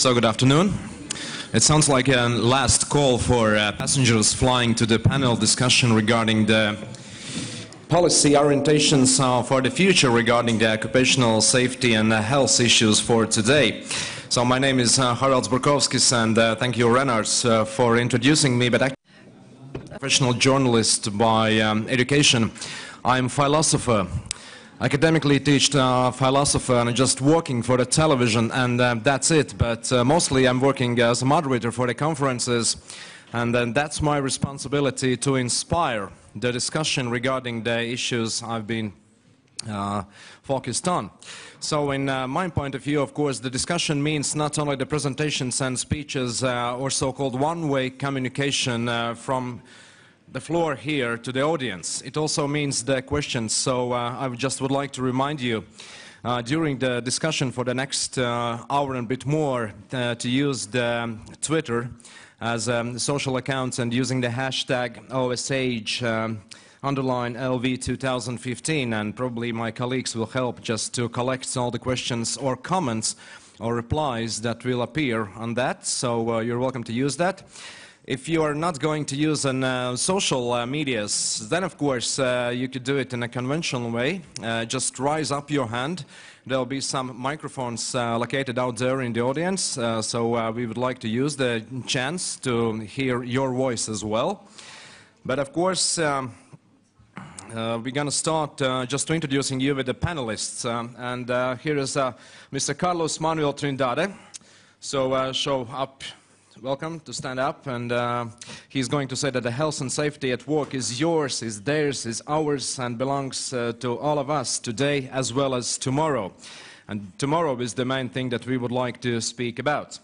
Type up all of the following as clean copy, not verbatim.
So good afternoon. It sounds like a last call for passengers flying to the panel discussion regarding the policy orientations for the future regarding the occupational safety and health issues for today. So my name is Haralds Burkovskis, and thank you, Renards, for introducing me. But actually, I'm a professional journalist by education. I'm a philosopher. Academically teach philosophy and just working for the television, and that's it. But mostly I'm working as a moderator for the conferences, and that's my responsibility to inspire the discussion regarding the issues I've been focused on. So in my point of view, of course, the discussion means not only the presentations and speeches or so-called one-way communication from the floor here to the audience. It also means the questions. So I just would like to remind you during the discussion for the next hour and a bit more to use the Twitter as social accounts and using the hashtag OSH underline LV 2015, and probably my colleagues will help just to collect all the questions or comments or replies that will appear on that. So you're welcome to use that. If you are not going to use social medias, then of course you could do it in a conventional way. Just raise up your hand. There'll be some microphones located out there in the audience, so we would like to use the chance to hear your voice as well. But of course, we're going to start just to introducing you with the panelists. And here is Mr. Carlos Manuel Trindade. So show up. Welcome to stand up, and he's going to say that the health and safety at work is yours, is theirs, is ours, and belongs to all of us today as well as tomorrow. And tomorrow is the main thing that we would like to speak about.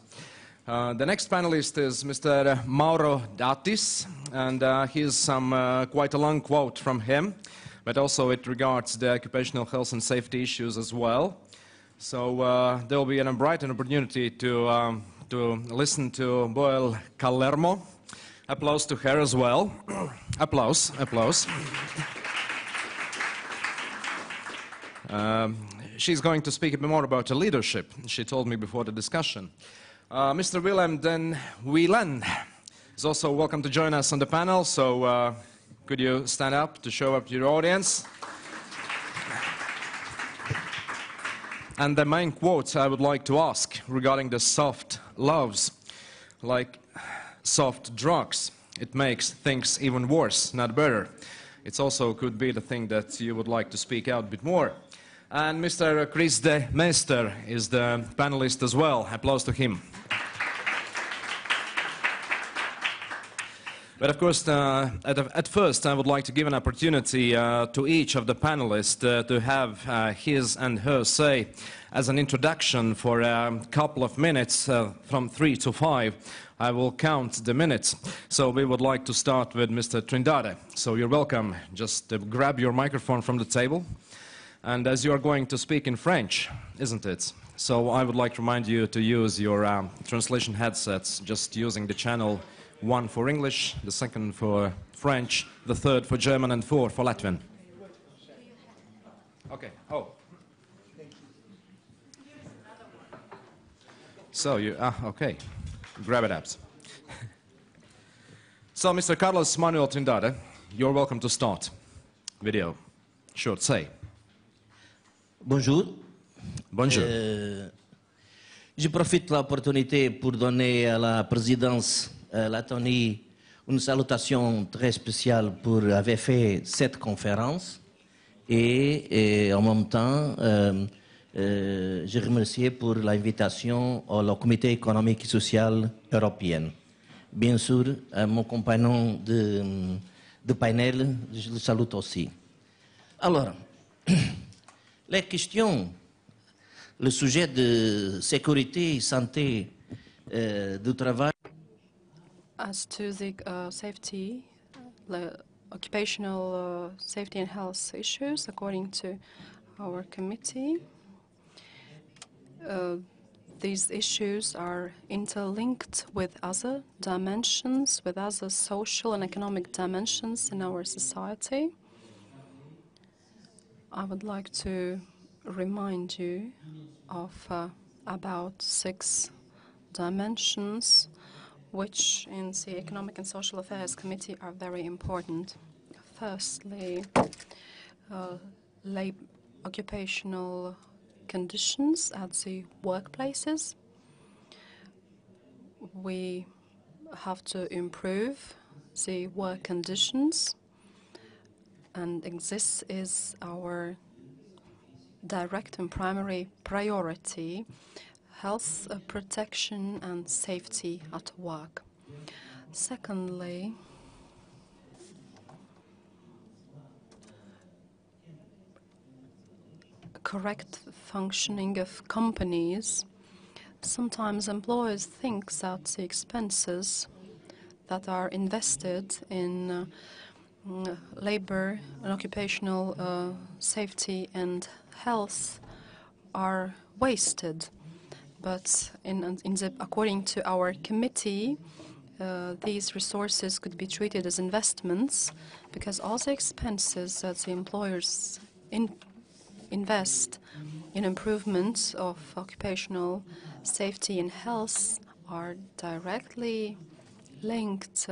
The next panelist is Mr. Mauro Datis, and here's quite a long quote from him, but also it regards the occupational health and safety issues as well. So there will be a bright opportunity to listen to Boel Callermo. Applause to her as well. Applause, applause. She's going to speak a bit more about leadership, she told me before the discussion. Mr. Willem van Veelen is also welcome to join us on the panel, so could you stand up to show up to your audience? And the main quotes I would like to ask regarding the soft loves, like soft drugs. It makes things even worse, not better. It also could be the thing that you would like to speak out a bit more. And Mr. Kris De Meester is the panelist as well. Applause to him. But of course, at first, I would like to give an opportunity to each of the panelists to have his and her say as an introduction for a couple of minutes, from 3 to 5. I will count the minutes. So we would like to start with Mr. Trindade. So you're welcome. Just grab your microphone from the table. And as you are going to speak in French, isn't it? So I would like to remind you to use your translation headsets, just using the channel 1 for English, the second for French, the third for German, and 4 for Latvian. Okay. Oh. So you, okay. Grab it up. So, Mr. Carlos Manuel Trindade, you're welcome to start. Video. Short say. Bonjour. Bonjour. Je profite de l'opportunité pour donner à la présidence Lettonie une salutation très spéciale pour avoir fait cette conférence et en même temps je remercie pour l'invitation au Comité économique et social européen. Bien sûr, mon compagnon de panel, je le salue aussi. Alors, les questions, le sujet de sécurité et santé du travail. As to the safety, occupational safety and health issues, according to our committee, these issues are interlinked with other dimensions, with other social and economic dimensions in our society. I would like to remind you of about 6 dimensions which in the Economic and Social Affairs Committee are very important. Firstly, occupational conditions at the workplaces. We have to improve the work conditions, and this is our direct and primary priority: health protection and safety at work. Secondly, correct functioning of companies. Sometimes employers think that the expenses that are invested in labor and occupational safety and health are wasted. But according to our committee, these resources could be treated as investments, because all the expenses that the employers invest in improvements of occupational safety and health are directly linked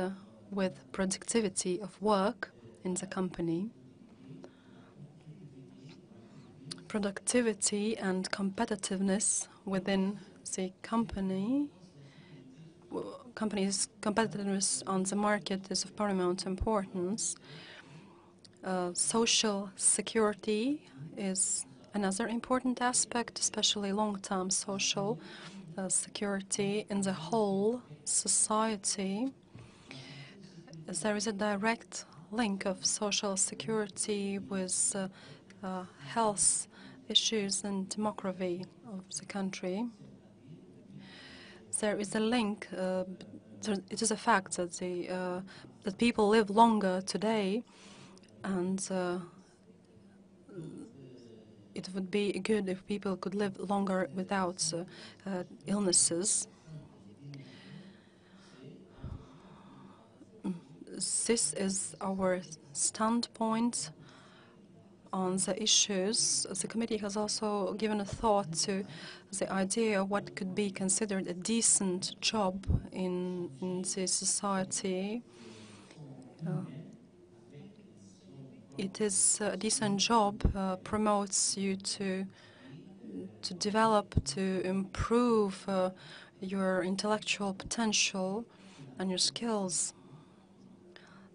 with productivity of work in the company. Productivity and competitiveness within the company's competitiveness on the market is of paramount importance. Social security is another important aspect, especially long-term social security in the whole society. There is a direct link of social security with health issues and demography of the country. There is a link. It is a fact that that people live longer today, and it would be good if people could live longer without illnesses. This is our standpoint on the issues. The committee has also given a thought to the idea of what could be considered a decent job in the society. It is a decent job promotes you to develop, to improve your intellectual potential and your skills,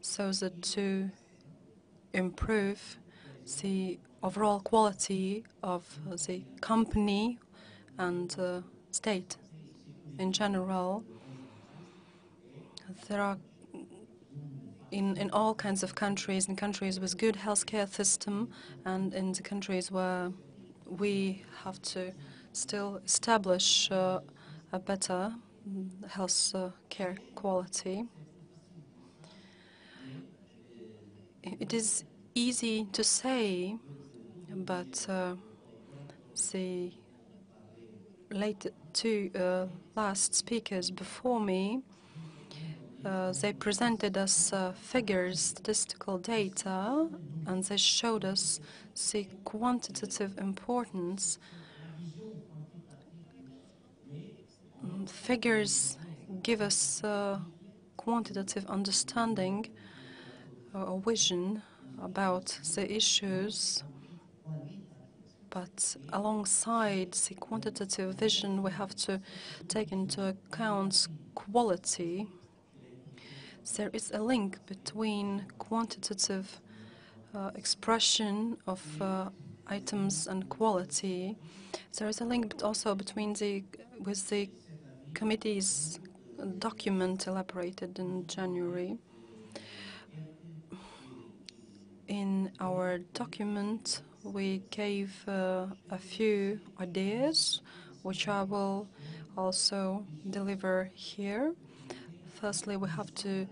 so that to improve the overall quality of the company and state in general. There are in all kinds of countries, in countries with good healthcare system, and in the countries where we have to still establish a better health care quality. It is easy to say, but the two last speakers before me, they presented us figures, statistical data, and they showed us the quantitative importance. Figures give us quantitative understanding or vision about the issues, but alongside the quantitative vision, we have to take into account quality. There is a link between quantitative expression of items and quality. There is a link also between with the committee's document elaborated in January. In our document, we gave a few ideas, which I will also deliver here. Firstly, we have to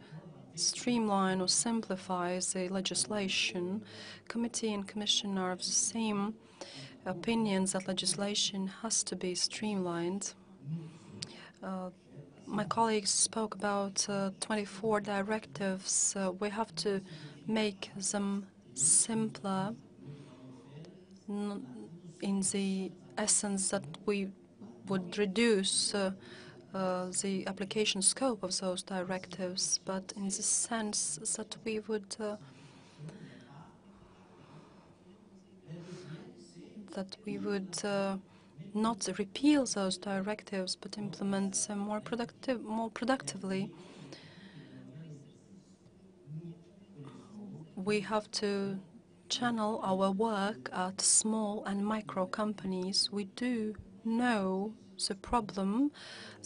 streamline or simplify the legislation. Committee and Commission are of the same opinions that legislation has to be streamlined. My colleagues spoke about 24 directives. We have to make them simpler in the essence that we would reduce the application scope of those directives, but in the sense that we would not repeal those directives, but implement them more productively. We have to channel our work at small and micro companies. We do know the problem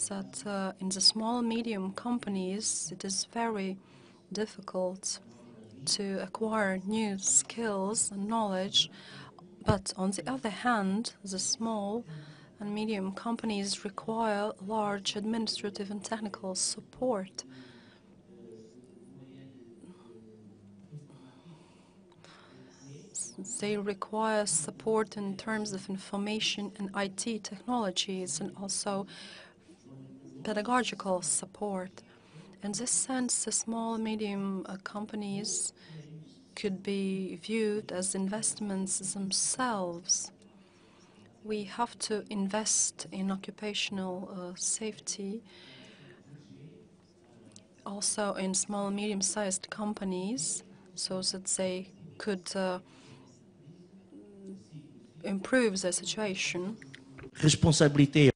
that in the small and medium companies it is very difficult to acquire new skills and knowledge. But on the other hand, the small and medium companies require large administrative and technical support. They require support in terms of information and IT technologies and also pedagogical support. In this sense, the small and medium companies could be viewed as investments themselves. We have to invest in occupational safety, also in small and medium-sized companies, so that they could improve their situation. Responsabilité.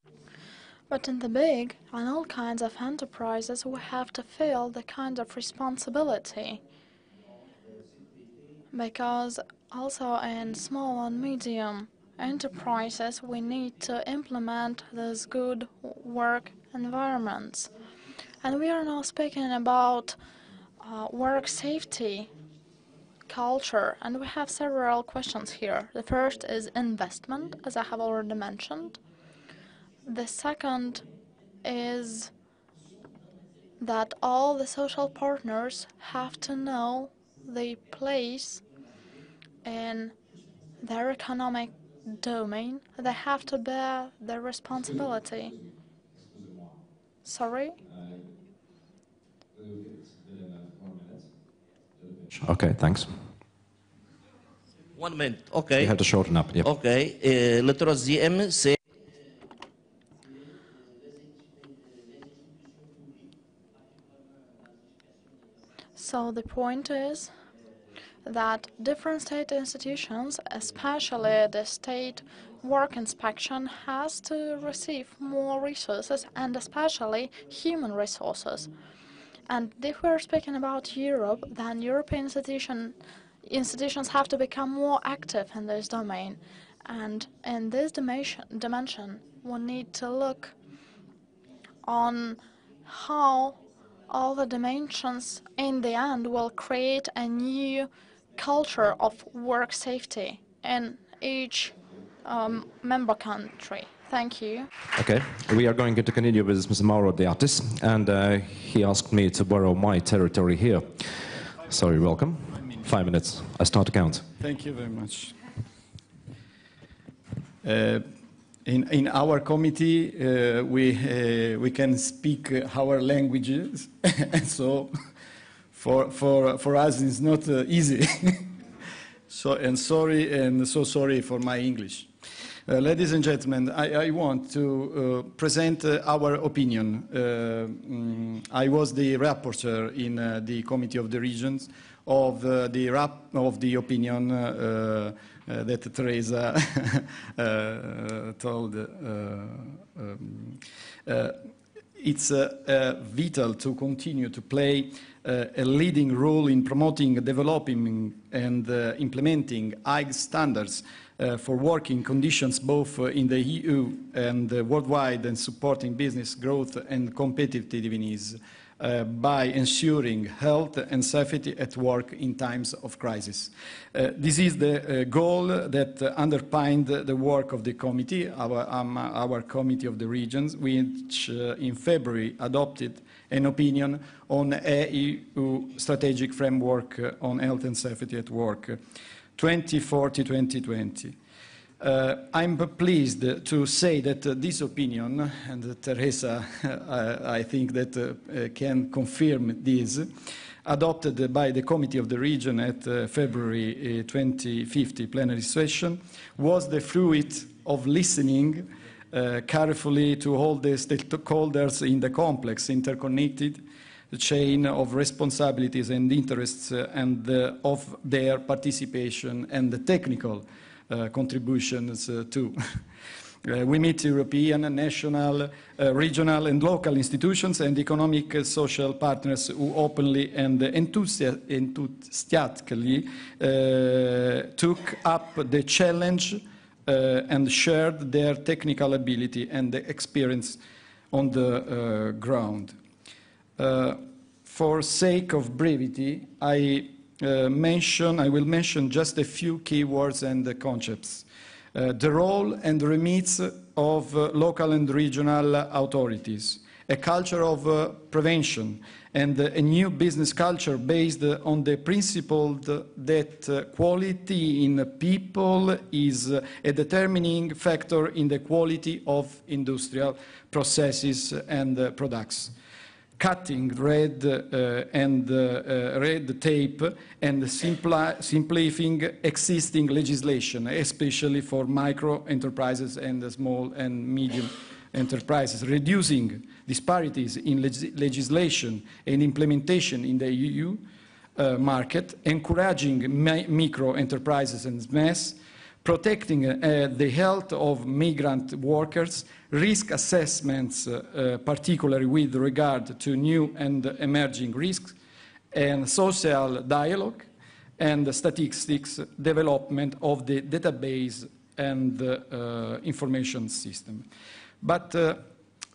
But in the big and all kinds of enterprises, we have to feel the kind of responsibility. Because also in small and medium enterprises, we need to implement these good work environments. And we are now speaking about work safety culture, and we have several questions here. The first is investment, as I have already mentioned. The second is that all the social partners have to know the place in their economic domain. They have to bear their responsibility. Sorry? Okay, thanks. 1 minute, okay. You have to shorten up. Yep. Okay. Le troisième, c'est So the point is that different state institutions, especially the state work inspection, has to receive more resources, and especially human resources. And if we're speaking about Europe, then European institutions have to become more active in this domain. And in this dimension, we need to look on how all the dimensions in the end will create a new culture of work safety in each member country. Thank you. Okay, we are going to continue with Mr. Mauro de Artis, and he asked me to borrow my territory here. Sorry, welcome. 5 minutes. I start to count. Thank you very much. In our committee, we can speak our languages, so for us it's not easy. So sorry for my English. Ladies and gentlemen, I want to present our opinion. I was the rapporteur in the Committee of the Regions of the opinion that Teresa told. It's vital to continue to play a leading role in promoting, developing, and implementing high standards for working conditions both in the EU and worldwide, and supporting business growth and competitiveness by ensuring health and safety at work in times of crisis. This is the goal that underpinned the work of the committee, our Committee of the Regions, which in February adopted an opinion on EU strategic framework on health and safety at work, 2040-2020. I'm pleased to say that this opinion, and Teresa, I think that can confirm this, adopted by the Committee of the Region at February 2050 plenary session, was the fruit of listening carefully to all the stakeholders in the complex, interconnected chain of responsibilities and interests and of their participation and the technical contributions too. We meet European, national, regional and local institutions and economic social partners who openly and enthusiastically took up the challenge and shared their technical ability and the experience on the ground. For sake of brevity, I will mention just a few key words and concepts. The role and remits of local and regional authorities, a culture of prevention, and a new business culture based on the principle that quality in people is a determining factor in the quality of industrial processes and products. Cutting red tape and simplifying existing legislation, especially for micro enterprises and small and medium enterprises, reducing disparities in legislation and implementation in the EU market, encouraging micro enterprises and SMEs, protecting the health of migrant workers, risk assessments, particularly with regard to new and emerging risks, and social dialogue, and statistics development of the database and information system. But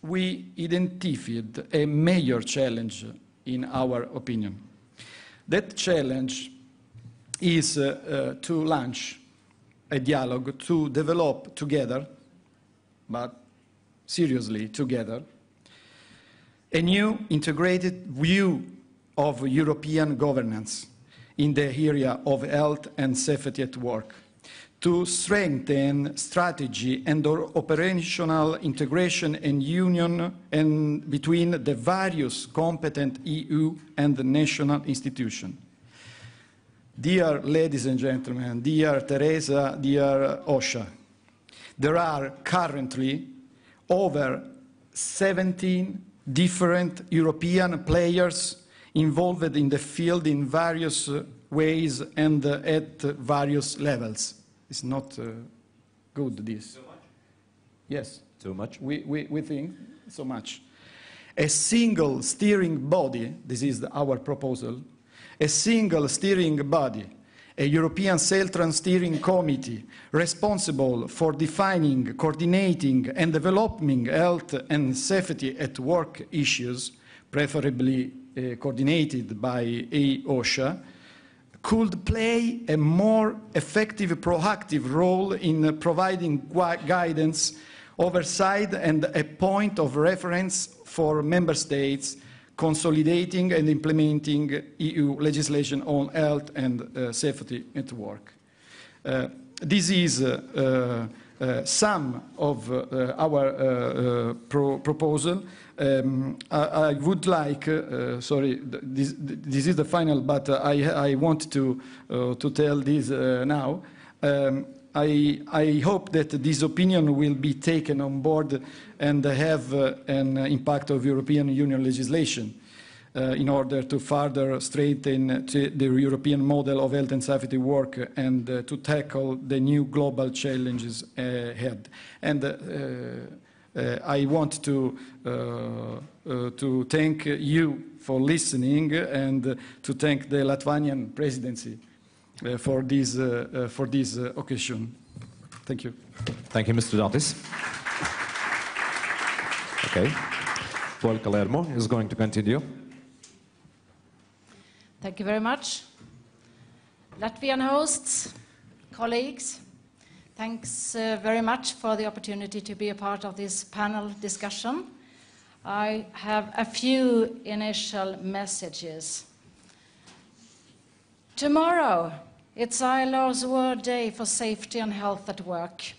we identified a major challenge in our opinion. That challenge is to launch a dialogue, to develop together, but seriously together, a new integrated view of European governance in the area of health and safety at work, to strengthen strategy and operational integration and union between the various competent EU and the national institutions. Dear ladies and gentlemen, dear Teresa, dear OSHA, there are currently over 17 different European players involved in the field in various ways and at various levels. It's not good, this. Too much? Yes. Too much? We think so much. A single steering body, this is our proposal, a single steering body, a European Sailtrans Steering Committee responsible for defining, coordinating and developing health and safety at work issues, preferably coordinated by OSHA, could play a more effective, proactive role in providing guidance, oversight and a point of reference for member states consolidating and implementing EU legislation on health and safety at work. This is some of our proposal. I would like, sorry, this is the final, but I want to tell this now. I hope that this opinion will be taken on board and have an impact of European Union legislation in order to further strengthen the European model of health and safety work and to tackle the new global challenges ahead. And I want to thank you for listening and to thank the Latvian presidency for this occasion. Thank you. Thank you, Mr. Datis. Okay. Boel Callermo is going to continue. Thank you very much. Latvian hosts, colleagues, thanks very much for the opportunity to be a part of this panel discussion. I have a few initial messages. Tomorrow, it's ILO's World Day for Safety and Health at Work.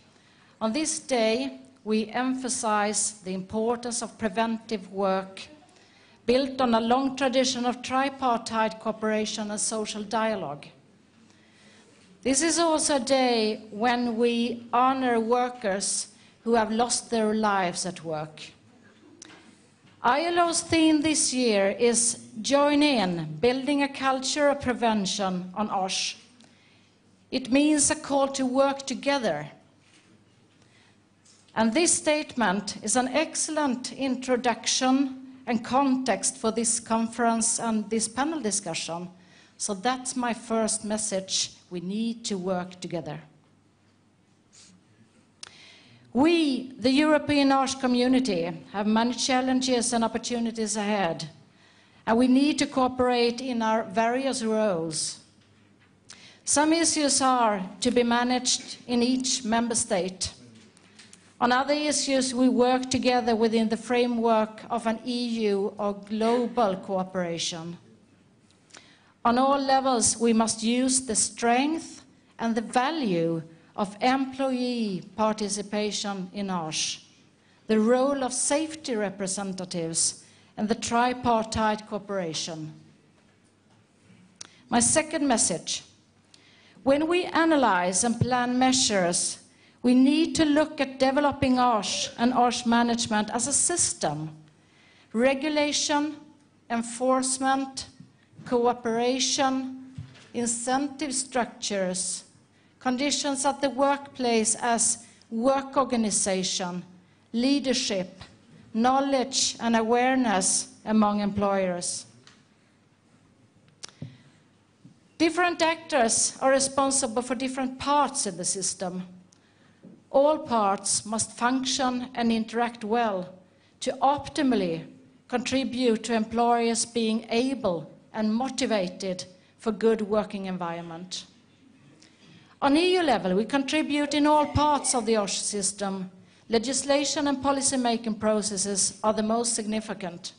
On this day, we emphasize the importance of preventive work built on a long tradition of tripartite cooperation and social dialogue. This is also a day when we honor workers who have lost their lives at work. ILO's theme this year is Join In, Building a Culture of Prevention on OSH. It means a call to work together. And this statement is an excellent introduction and context for this conference and this panel discussion. So that's my first message. We need to work together. We, the European OSH community, have many challenges and opportunities ahead, and we need to cooperate in our various roles. Some issues are to be managed in each member state. On other issues, we work together within the framework of an EU or global cooperation. On all levels, we must use the strength and the value of employee participation in OSH, the role of safety representatives, and the tripartite cooperation. My second message: when we analyze and plan measures, we need to look at developing OSH and OSH management as a system. Regulation, enforcement, cooperation, incentive structures, conditions at the workplace as work organization, leadership, knowledge and awareness among employers. Different actors are responsible for different parts in the system. All parts must function and interact well to optimally contribute to employers being able and motivated for good working environment. On EU level, we contribute in all parts of the OSH system. Legislation and policy-making processes are the most significant.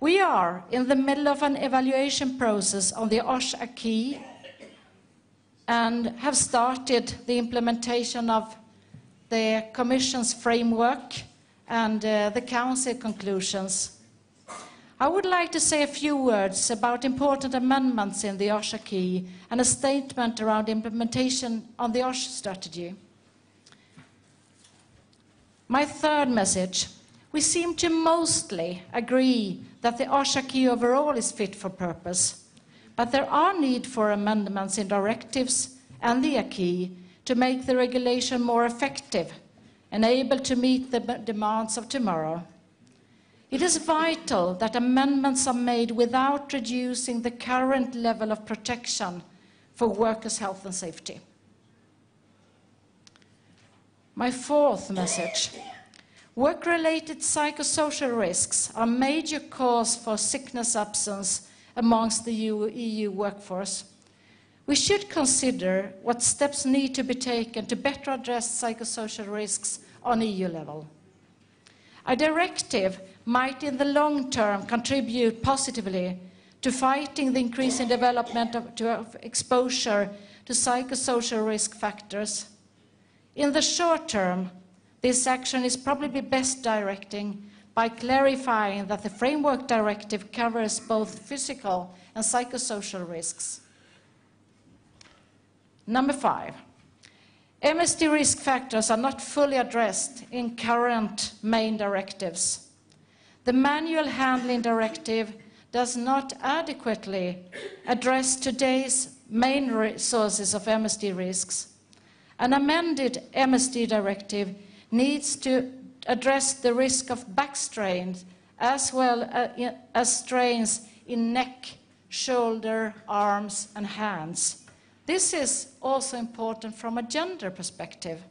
We are in the middle of an evaluation process on the OSH acquis and have started the implementation of the Commission's framework and the Council conclusions. I would like to say a few words about important amendments in the OSH acquis and a statement around implementation on the OSH strategy. My third message: we seem to mostly agree that the OSH acquis overall is fit for purpose, but there are need for amendments in directives and the acquis to make the regulation more effective and able to meet the demands of tomorrow. It is vital that amendments are made without reducing the current level of protection for workers' health and safety. My fourth message: work-related psychosocial risks are a major cause for sickness absence amongst the EU workforce. We should consider what steps need to be taken to better address psychosocial risks on EU level. A directive might in the long term contribute positively to fighting the increasing development of exposure to psychosocial risk factors. In the short term, this action is probably best directing by clarifying that the framework directive covers both physical and psychosocial risks. Number 5. MSD risk factors are not fully addressed in current main directives. The Manual Handling Directive does not adequately address today's main sources of MSD risks. An amended MSD directive needs to address the risk of back strains as well as strains in neck, shoulder, arms, and hands. This is also important from a gender perspective.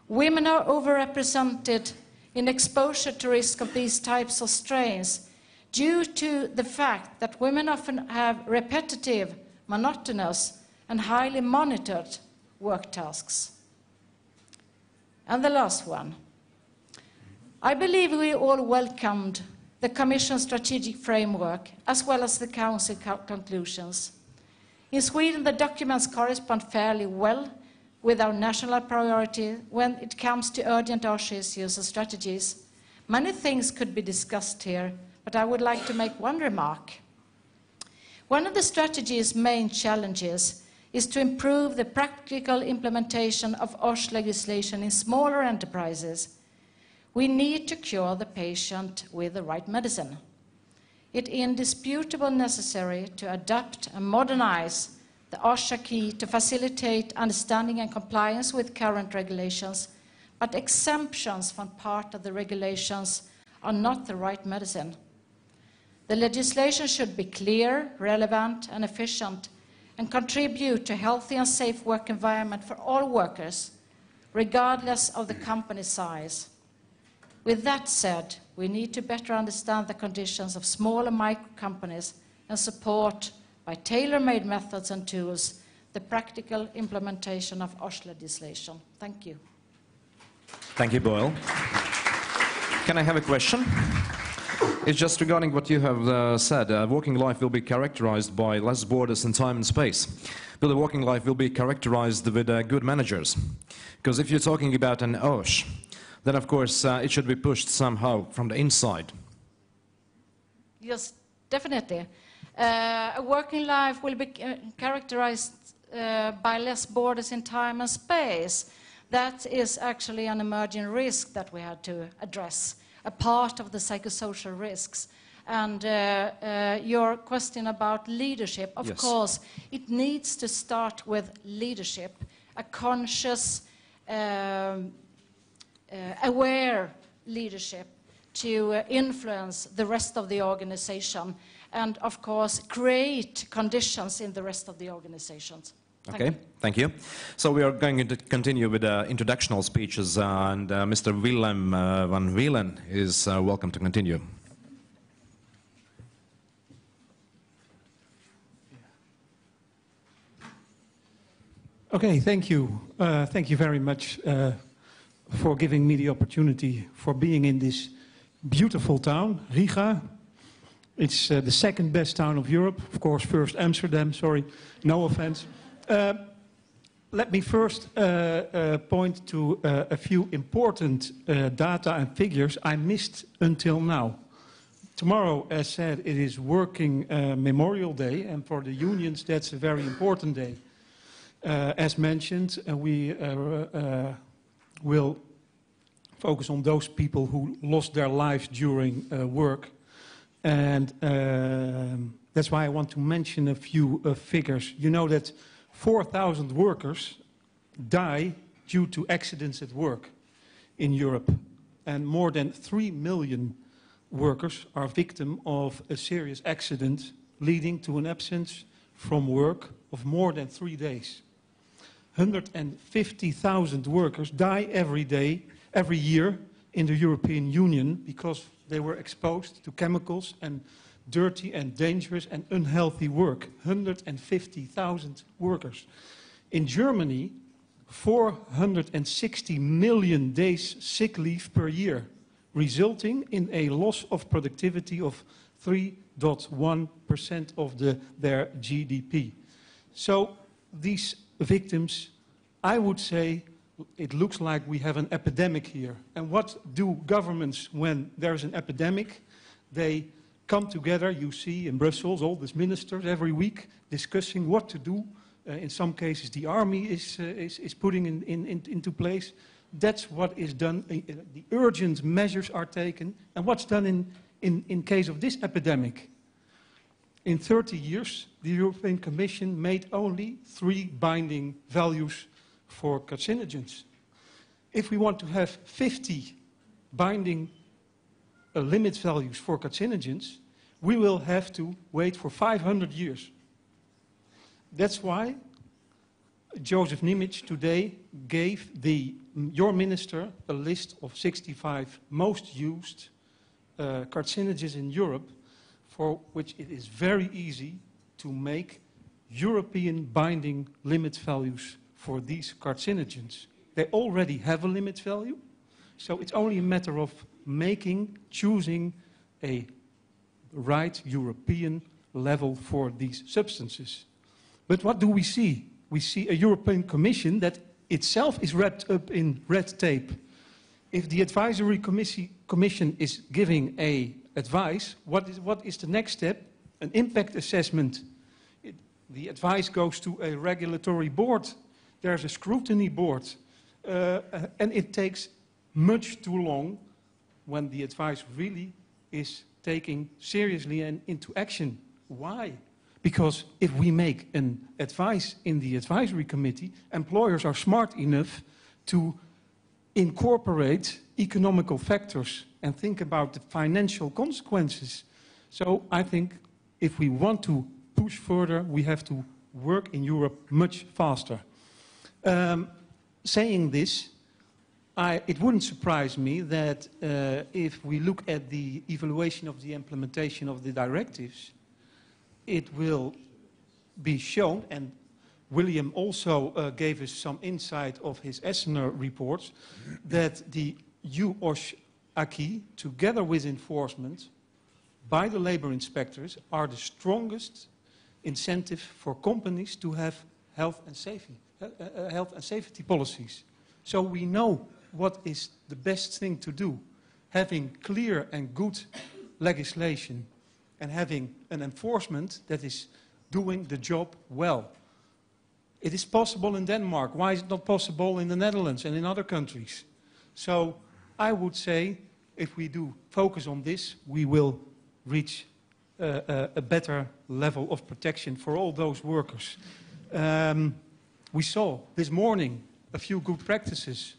Women are overrepresented in exposure to risk of these types of strains due to the fact that women often have repetitive, monotonous, and highly monitored work tasks. And the last one. I believe we all welcomed the Commission strategic framework as well as the Council conclusions. In Sweden, the documents correspond fairly well with our national priority when it comes to urgent OSH issues and strategies. Many things could be discussed here, but I would like to make one remark. One of the strategy's main challenges is to improve the practical implementation of OSH legislation in smaller enterprises. We need to cure the patient with the right medicine. It is indisputably necessary to adapt and modernize the OSH acquis to facilitate understanding and compliance with current regulations, but exemptions from part of the regulations are not the right medicine. The legislation should be clear, relevant, and efficient, and contribute to a healthy and safe work environment for all workers, regardless of the company size. With that said, we need to better understand the conditions of small and micro companies and support, by tailor-made methods and tools, the practical implementation of OSH legislation. Thank you. Thank you, Boel. Can I have a question? It's just regarding what you have said. Working life will be characterized by less borders in time and space. But the working life will be characterized with good managers. Because if you're talking about an OSH, then of course it should be pushed somehow from the inside. Yes, definitely. A working life will be characterized by less borders in time and space. That is actually an emerging risk that we had to address, a part of the psychosocial risks. And your question about leadership, of course, it needs to start with leadership, a conscious, aware leadership to influence the rest of the organization and, of course, create conditions in the rest of the organizations. Thank you. So we are going to continue with introductional speeches, and Mr. Willem van Veelen is welcome to continue. Okay, thank you. Thank you very much for giving me the opportunity for being in this beautiful town, Riga. It's the second best town of Europe. Of course, first Amsterdam, sorry, no offense. Let me first point to a few important data and figures I missed until now. Tomorrow, as said, it is Working Memorial Day, and for the unions that's a very important day. As mentioned, we will focus on those people who lost their lives during work. And that's why I want to mention a few figures. You know that 4,000 workers die due to accidents at work in Europe. And more than 3 million workers are victims of a serious accident leading to an absence from work of more than 3 days. 150,000 workers die every year in the European Union because they were exposed to chemicals and dirty and dangerous and unhealthy work. 150,000 workers. In Germany, 460 million days sick leave per year, resulting in a loss of productivity of 3.1% of their GDP. So these victims, I would say, it looks like we have an epidemic here. And what do governments when there's an epidemic? They come together, you see in Brussels, all these ministers every week discussing what to do. In some cases, the army is putting into place. That's what is done. The urgent measures are taken. And what's done in case of this epidemic? In 30 years, the European Commission made only 3 binding values for carcinogens. If we want to have 50 binding limit values for carcinogens, we will have to wait for 500 years. That's why Joseph Nimitz today gave your minister a list of 65 most used carcinogens in Europe, for which it is very easy to make European binding limit values for these carcinogens. They already have a limit value, so it's only a matter of choosing a right European level for these substances. But what do we see? We see a European Commission that itself is wrapped up in red tape. If the advisory commission is giving advice, what is the next step? An impact assessment. The advice goes to a regulatory board. There's a scrutiny board. And it takes much too long when the advice really is taken seriously and into action. Why? Because if we make an advice in the advisory committee, employers are smart enough to incorporate economical factors and think about the financial consequences. So I think if we want to push further, we have to work in Europe much faster. Saying this, it wouldn't surprise me that if we look at the evaluation of the implementation of the directives, it will be shown, and William also gave us some insight of his Essener reports, that the OSH acquis, together with enforcement by the labor inspectors, are the strongest incentive for companies to have health and safety policies. So we know what is the best thing to do. Having clear and good legislation and having an enforcement that is doing the job well. It is possible in Denmark. Why is it not possible in the Netherlands and in other countries? So I would say if we do focus on this, we will reach a better level of protection for all those workers. We saw this morning a few good practices,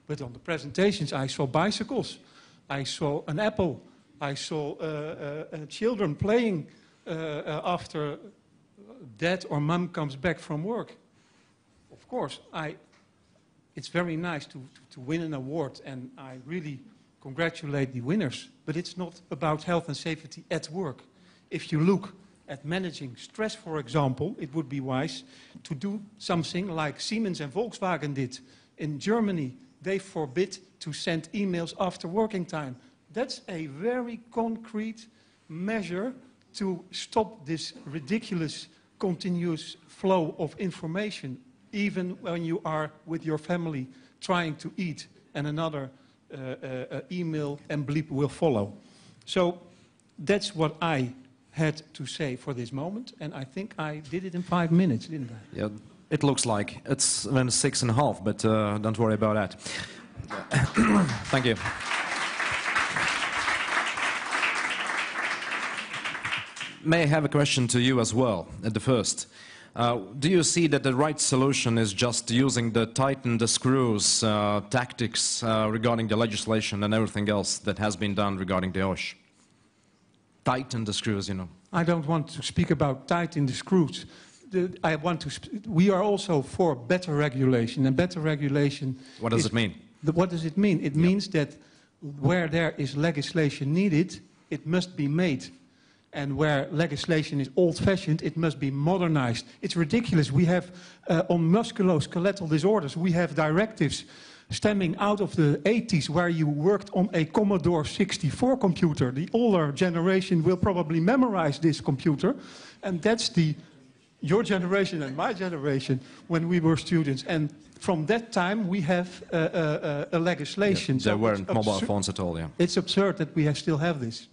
but on the presentations I saw bicycles, I saw an apple, I saw children playing after dad or mum comes back from work. Of course, it's very nice to win an award, and I really congratulate the winners, but it's not about health and safety at work. If you look at managing stress, for example, it would be wise to do something like Siemens and Volkswagen did. In Germany, they forbid to send emails after working time. That's a very concrete measure to stop this ridiculous continuous flow of information, even when you are with your family trying to eat and another email and bleep will follow. So that's what I had to say for this moment, and I think I did it in 5 minutes, didn't I? Yeah, it looks like it's 6.5, but don't worry about that. Thank you. May I have a question to you as well, at the first. Do you see that the right solution is just using the tighten the screws tactics regarding the legislation and everything else that has been done regarding the OSH? Tighten the screws, you know. I don't want to speak about tighten the screws. We are also for better regulation, and better regulation... What does it mean? What does it mean? It means that where there is legislation needed, it must be made. And where legislation is old-fashioned, it must be modernized. It's ridiculous. We have, on musculoskeletal disorders, we have directives stemming out of the 80s where you worked on a Commodore 64 computer. The older generation will probably memorize this computer. And that's your generation and my generation when we were students. And from that time, we have a legislation. Yeah, there weren't mobile phones at all, yeah. It's absurd that we still have this.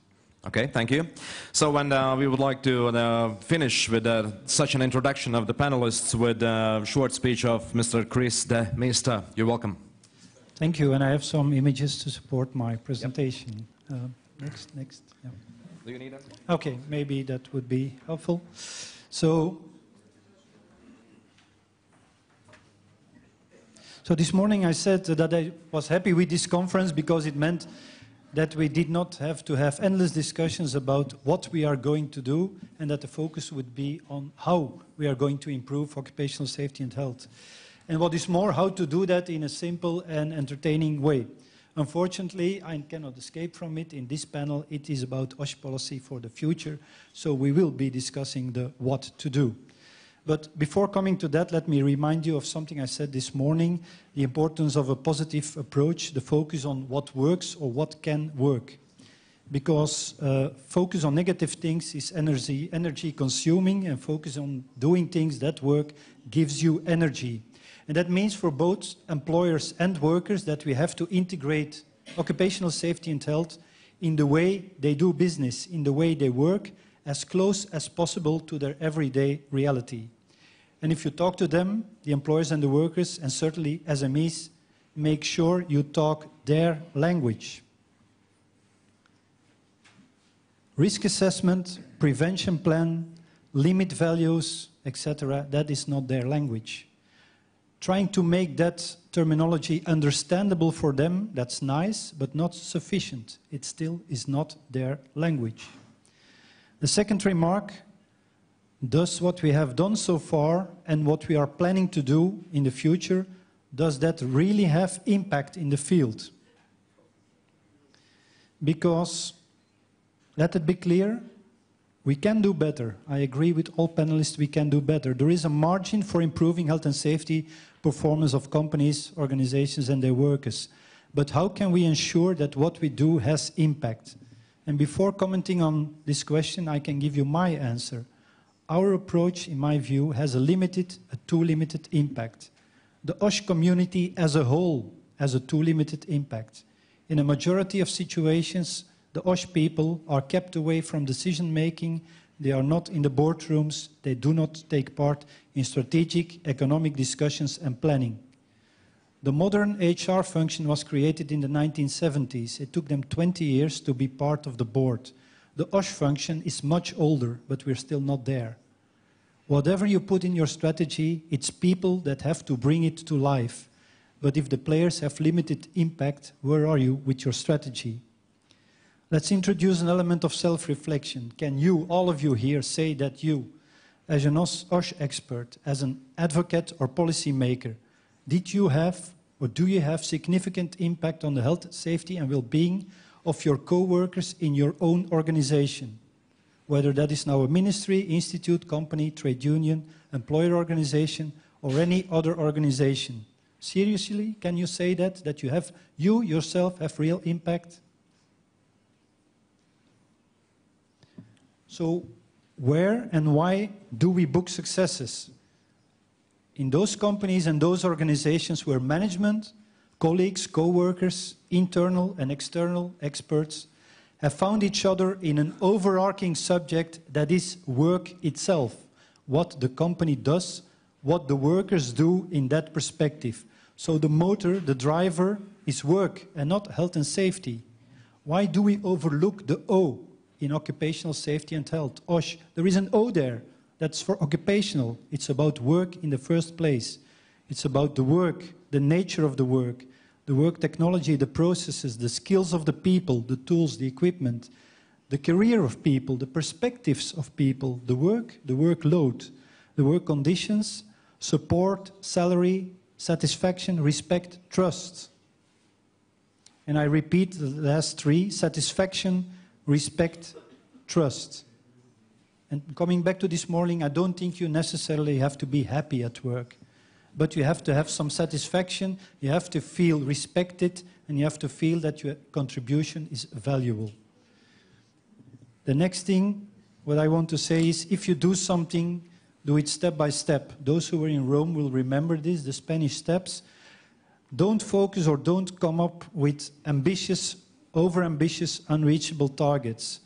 Okay, thank you. So, and we would like to finish with such an introduction of the panelists with a short speech of Mr. Kris De Meester. You're welcome. Thank you, and I have some images to support my presentation. Yep. Next. Yeah. Do you need that? Okay, maybe that would be helpful. So this morning I said that I was happy with this conference because it meant that we did not have to have endless discussions about what we are going to do, and that the focus would be on how we are going to improve occupational safety and health. And what is more, how to do that in a simple and entertaining way. Unfortunately, I cannot escape from it. In this panel, it is about OSH policy for the future, so we will be discussing the what to do. But before coming to that, let me remind you of something I said this morning, the importance of a positive approach, the focus on what works or what can work. Because focus on negative things is energy consuming, and focus on doing things that work gives you energy. And that means for both employers and workers that we have to integrate occupational safety and health in the way they do business, in the way they work, as close as possible to their everyday reality. And if you talk to them, the employers and the workers, and certainly SMEs, make sure you talk their language. Risk assessment, prevention plan, limit values, etc., that is not their language. Trying to make that terminology understandable for them, that's nice, but not sufficient. It still is not their language. The second remark, does what we have done so far and what we are planning to do in the future, does that really have impact in the field? Because, let it be clear, we can do better. I agree with all panelists, we can do better. There is a margin for improving health and safety performance of companies, organizations and their workers. But how can we ensure that what we do has impact? And before commenting on this question, I can give you my answer. Our approach, in my view, has a too limited impact. The OSH community as a whole has a too limited impact. In a majority of situations, the OSH people are kept away from decision-making, they are not in the boardrooms, they do not take part in strategic economic discussions and planning. The modern HR function was created in the 1970s. It took them 20 years to be part of the board. The OSH function is much older, but we're still not there. Whatever you put in your strategy, it's people that have to bring it to life. But if the players have limited impact, where are you with your strategy? Let's introduce an element of self-reflection. Can you, all of you here, say that you, as an OSH expert, as an advocate or policy maker, did you have or do you have significant impact on the health, safety and well-being of your co-workers in your own organization? Whether that is now a ministry, institute, company, trade union, employer organization, or any other organization. Seriously, can you say that you yourself have real impact? So, where and why do we book successes? In those companies and those organizations where management, colleagues, co-workers, internal and external experts have found each other in an overarching subject that is work itself, what the company does, what the workers do in that perspective. So the motor, the driver, is work and not health and safety. Why do we overlook the O in occupational safety and health? OSH, there is an O there. That's for occupational. It's about work in the first place. It's about the work, the nature of the work technology, the processes, the skills of the people, the tools, the equipment, the career of people, the perspectives of people, the work, the workload, the work conditions, support, salary, satisfaction, respect, trust. And I repeat the last three: satisfaction, respect, trust. And coming back to this morning, I don't think you necessarily have to be happy at work. But you have to have some satisfaction, you have to feel respected, and you have to feel that your contribution is valuable. The next thing, what I want to say is, if you do something, do it step by step. Those who were in Rome will remember this, the Spanish steps. Don't focus or don't come up with ambitious, over-ambitious, unreachable targets.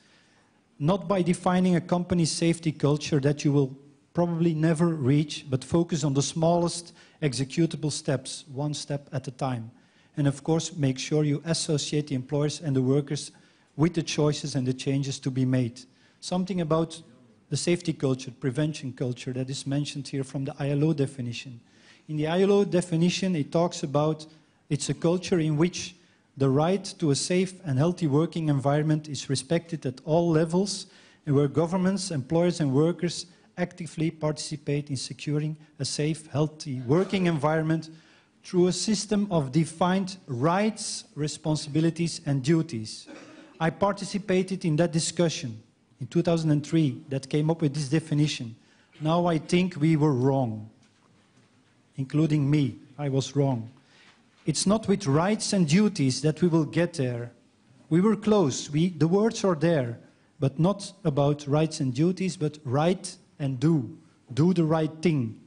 Not by defining a company's safety culture that you will probably never reach, but focus on the smallest executable steps, one step at a time. And of course, make sure you associate the employers and the workers with the choices and the changes to be made. Something about the safety culture, prevention culture, that is mentioned here from the ILO definition. In the ILO definition, it talks about it's a culture in which the right to a safe and healthy working environment is respected at all levels, and where governments, employers and workers actively participate in securing a safe, healthy working environment through a system of defined rights, responsibilities and duties. I participated in that discussion in 2003 that came up with this definition. Now I think we were wrong, including me. I was wrong. It's not with rights and duties that we will get there. We were close. The words are there, but not about rights and duties, but right and do. Do the right thing.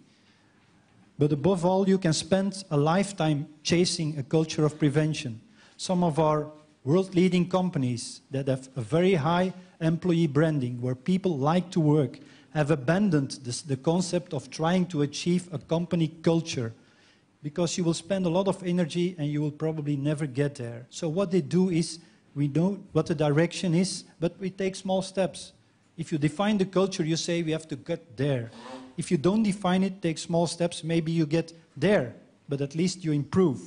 But above all, you can spend a lifetime chasing a culture of prevention. Some of our world-leading companies that have a very high employee branding, where people like to work, have abandoned the concept of trying to achieve a company culture, because you will spend a lot of energy and you will probably never get there. So what they do is, we know what the direction is, but we take small steps. If you define the culture, you say we have to get there. If you don't define it, take small steps, maybe you get there, but at least you improve.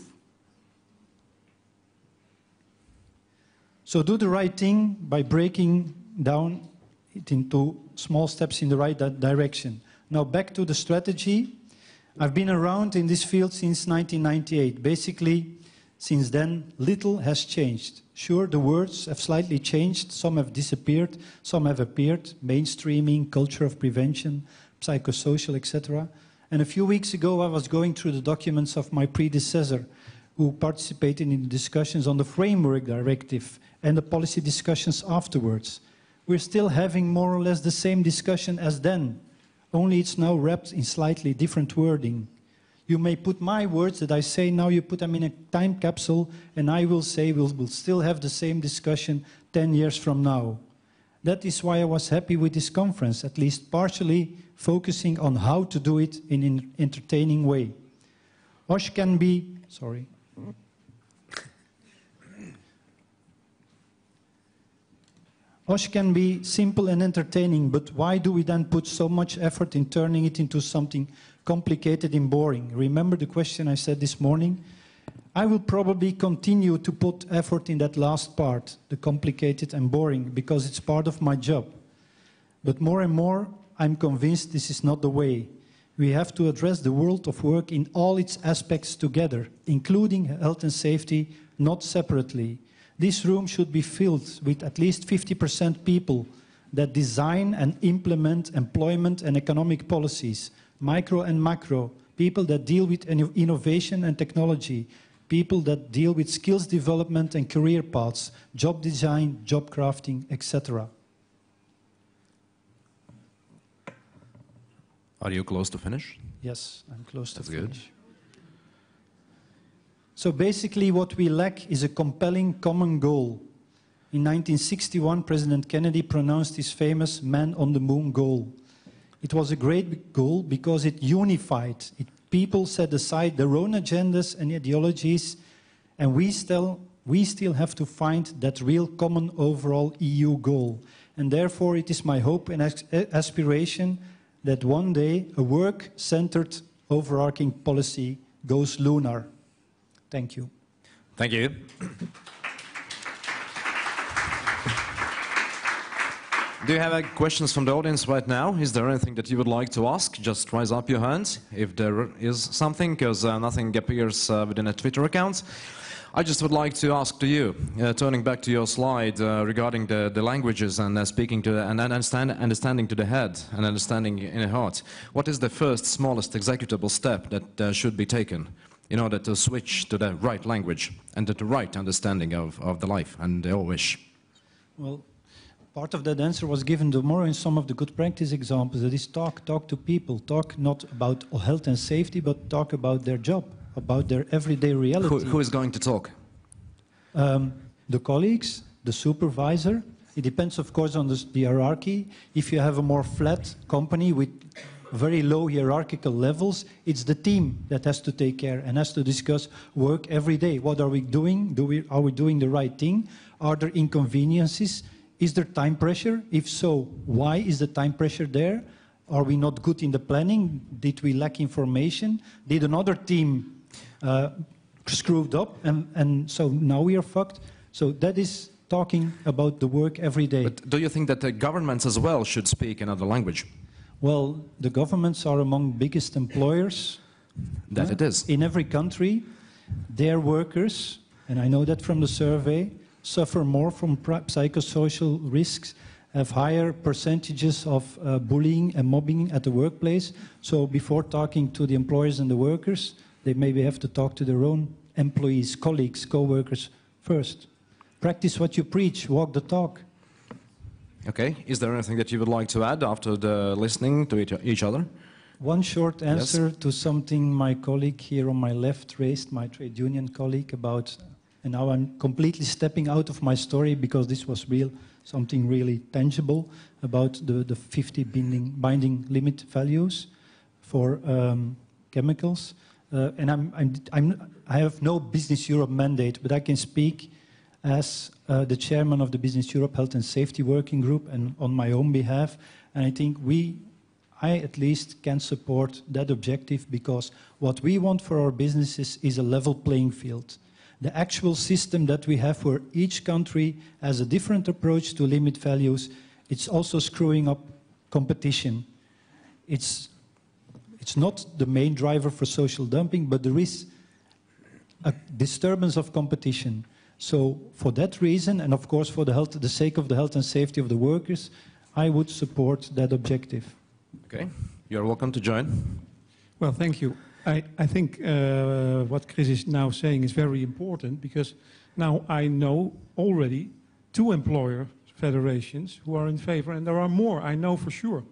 So do the right thing by breaking down it into small steps in the right direction. Now back to the strategy. I've been around in this field since 1998. Basically, since then, little has changed. Sure, the words have slightly changed. Some have disappeared, some have appeared. Mainstreaming, culture of prevention, psychosocial, etc. And a few weeks ago, I was going through the documents of my predecessor, who participated in the discussions on the Framework Directive and the policy discussions afterwards. We're still having more or less the same discussion as then, only it's now wrapped in slightly different wording. You may put my words that I say now, you put them in a time capsule, and I will say we'll still have the same discussion 10 years from now. That is why I was happy with this conference, at least partially focusing on how to do it in an entertaining way. OSH can be, sorry. OSH can be simple and entertaining, but why do we then put so much effort in turning it into something complicated and boring? Remember the question I said this morning? I will probably continue to put effort in that last part, the complicated and boring, because it's part of my job. But more and more, I'm convinced this is not the way. We have to address the world of work in all its aspects together, including health and safety, not separately. This room should be filled with at least 50% people that design and implement employment and economic policies, micro and macro, people that deal with innovation and technology, people that deal with skills development and career paths, job design, job crafting, etc. Are you close to finish? Yes, I'm close to finish. That's good. So basically what we lack is a compelling common goal. In 1961, President Kennedy pronounced his famous man on the moon goal. It was a great goal because it unified. People set aside their own agendas and ideologies, and we still have to find that real common overall EU goal. And therefore it is my hope and aspiration that one day a work-centered overarching policy goes lunar. Thank you. Thank you. Do you have questions from the audience right now? Is there anything that you would like to ask? Just raise up your hand if there is something, because nothing appears within a Twitter account. I just would like to ask to you, turning back to your slide regarding the languages and speaking to and understanding to the head and understanding in the heart. What is the first smallest executable step that should be taken in order to switch to the right language and to the right understanding of the life and the OSH? Well, part of that answer was given tomorrow in some of the good practice examples. That is talk to people. Talk not about health and safety, but talk about their job, about their everyday reality. Who is going to talk? The colleagues, the supervisor. It depends, of course, on the hierarchy. If you have a more flat company with very low hierarchical levels, it's the team that has to take care and has to discuss work every day. What are we doing? Are we doing the right thing? Are there inconveniences? Is there time pressure? If so, why is the time pressure there? Are we not good in the planning? Did we lack information? Did another team screwed up and so now we are fucked? So that is talking about the work every day. But do you think that the governments as well should speak another language? Well, the governments are among biggest employers. That it is. In every country, their workers, and I know that from the survey, suffer more from psychosocial risks, have higher percentages of bullying and mobbing at the workplace. So before talking to the employers and the workers, they maybe have to talk to their own employees, colleagues, co-workers first. Practice what you preach, walk the talk. Okay. Is there anything that you would like to add after the listening to each other? One short answer to something my colleague here on my left raised, my trade union colleague, about And now I'm completely stepping out of my story because this was something really tangible about the 50 binding limit values for chemicals. And I have no Business Europe mandate, but I can speak as the chairman of the Business Europe Health and Safety Working Group and on my own behalf. And I think I at least can support that objective, because what we want for our businesses is a level playing field. The actual system that we have where each country has a different approach to limit values, it's also screwing up competition. It's not the main driver for social dumping, but there is a disturbance of competition. So for that reason, and of course for the sake of the health and safety of the workers, I would support that objective. Okay, you're welcome to join. Well, thank you. I think what Kris is now saying is very important, because now I know already 2 employer federations who are in favor, and there are more, I know for sure.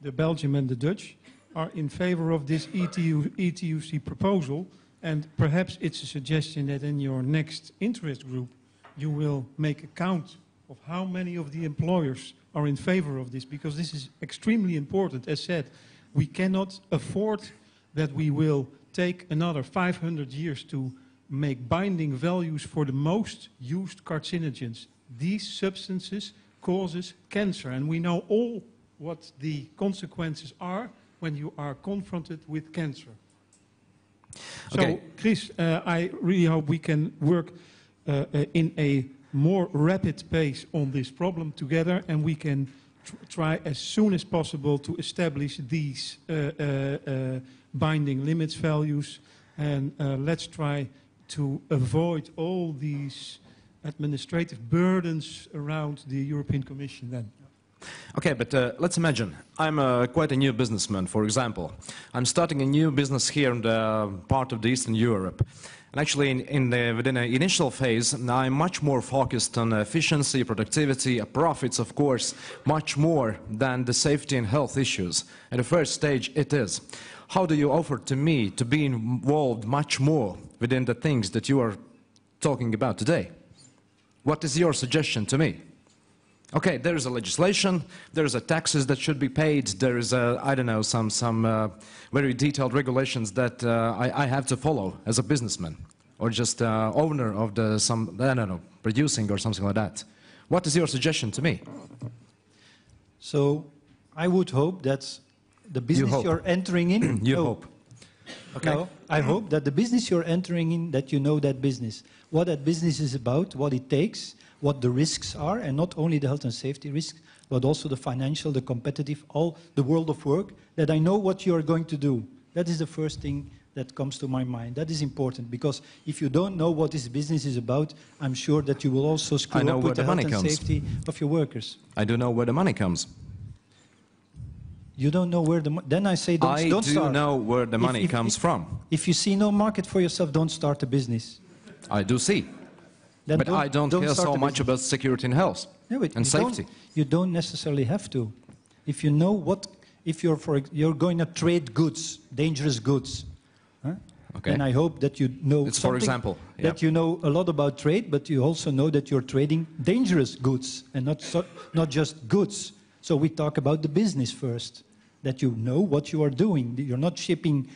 The Belgium and the Dutch are in favor of this ETUC proposal, and perhaps it's a suggestion that in your next interest group you will make a count of how many of the employers are in favor of this, because this is extremely important. As said, we cannot afford that we will take another 500 years to make binding values for the most used carcinogens. These substances causes cancer, and we know all what the consequences are when you are confronted with cancer. Okay. So, Kris, I really hope we can work in a more rapid pace on this problem together, and we can try as soon as possible to establish these binding limits values, and let's try to avoid all these administrative burdens around the European Commission then. Okay, but let's imagine I'm quite a new businessman, for example. I'm starting a new business here in the part of the Eastern Europe. And actually, within an initial phase, I'm much more focused on efficiency, productivity, profits, of course, much more than the safety and health issues. At the first stage, it is. How do you offer to me to be involved much more within the things that you are talking about today? What is your suggestion to me? Okay, there is a legislation, there is a taxes that should be paid, there is I don't know, some very detailed regulations that I have to follow as a businessman, or just owner of I don't know, producing or something like that. What is your suggestion to me? So I would hope that the business you're entering in... You hope. Okay. No, I hope that the business you're entering in, that you know that business, what that business is about, what it takes, what the risks are, and not only the health and safety risks, but also the financial, the competitive, all the world of work, that I know what you're going to do. That is the first thing that comes to my mind. That is important, because if you don't know what this business is about, I'm sure that you will also screw up with the health and safety of your workers. I don't know where the money comes. You don't know where the money... Then I say don't start. I do know where the money comes from. If you see no market for yourself, don't start a business. I do see. Then but I don't care so much about security and health and safety. You don't necessarily have to. If you know what, if you're going to trade goods, dangerous goods, huh? Okay. And I hope that you know it's for example, that you know a lot about trade, but you also know that you're trading dangerous goods and not just goods. So we talk about the business first, that you know what you are doing. You're not shipping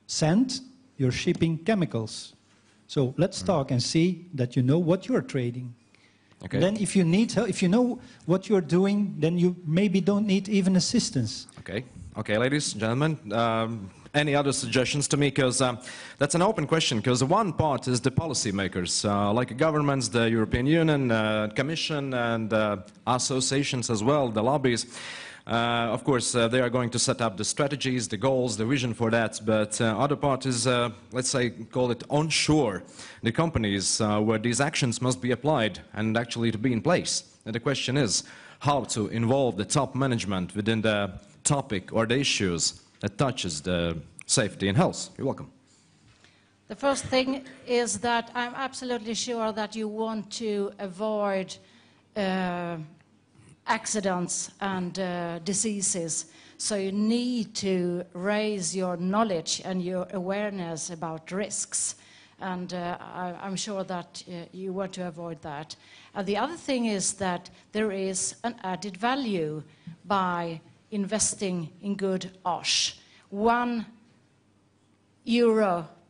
sand, you're shipping chemicals. So let's talk and see that you know what you're trading. Okay. Then if you need help, if you know what you're doing, then you maybe don't need even assistance. Okay. Okay, ladies and gentlemen, any other suggestions to me? Because that's an open question, because one part is the policymakers, like governments, the European Union, Commission, and associations as well, the lobbies. Of course, they are going to set up the strategies, the goals, the vision for that, but other part is, let's say, call it onshore, the companies where these actions must be applied and actually to be in place. And the question is how to involve the top management within the topic or the issues that touches the safety and health. You're welcome. The first thing is that I'm absolutely sure that you want to avoid accidents and diseases. So you need to raise your knowledge and your awareness about risks. And I'm sure that you want to avoid that. And the other thing is that there is an added value by investing in good OSH. €1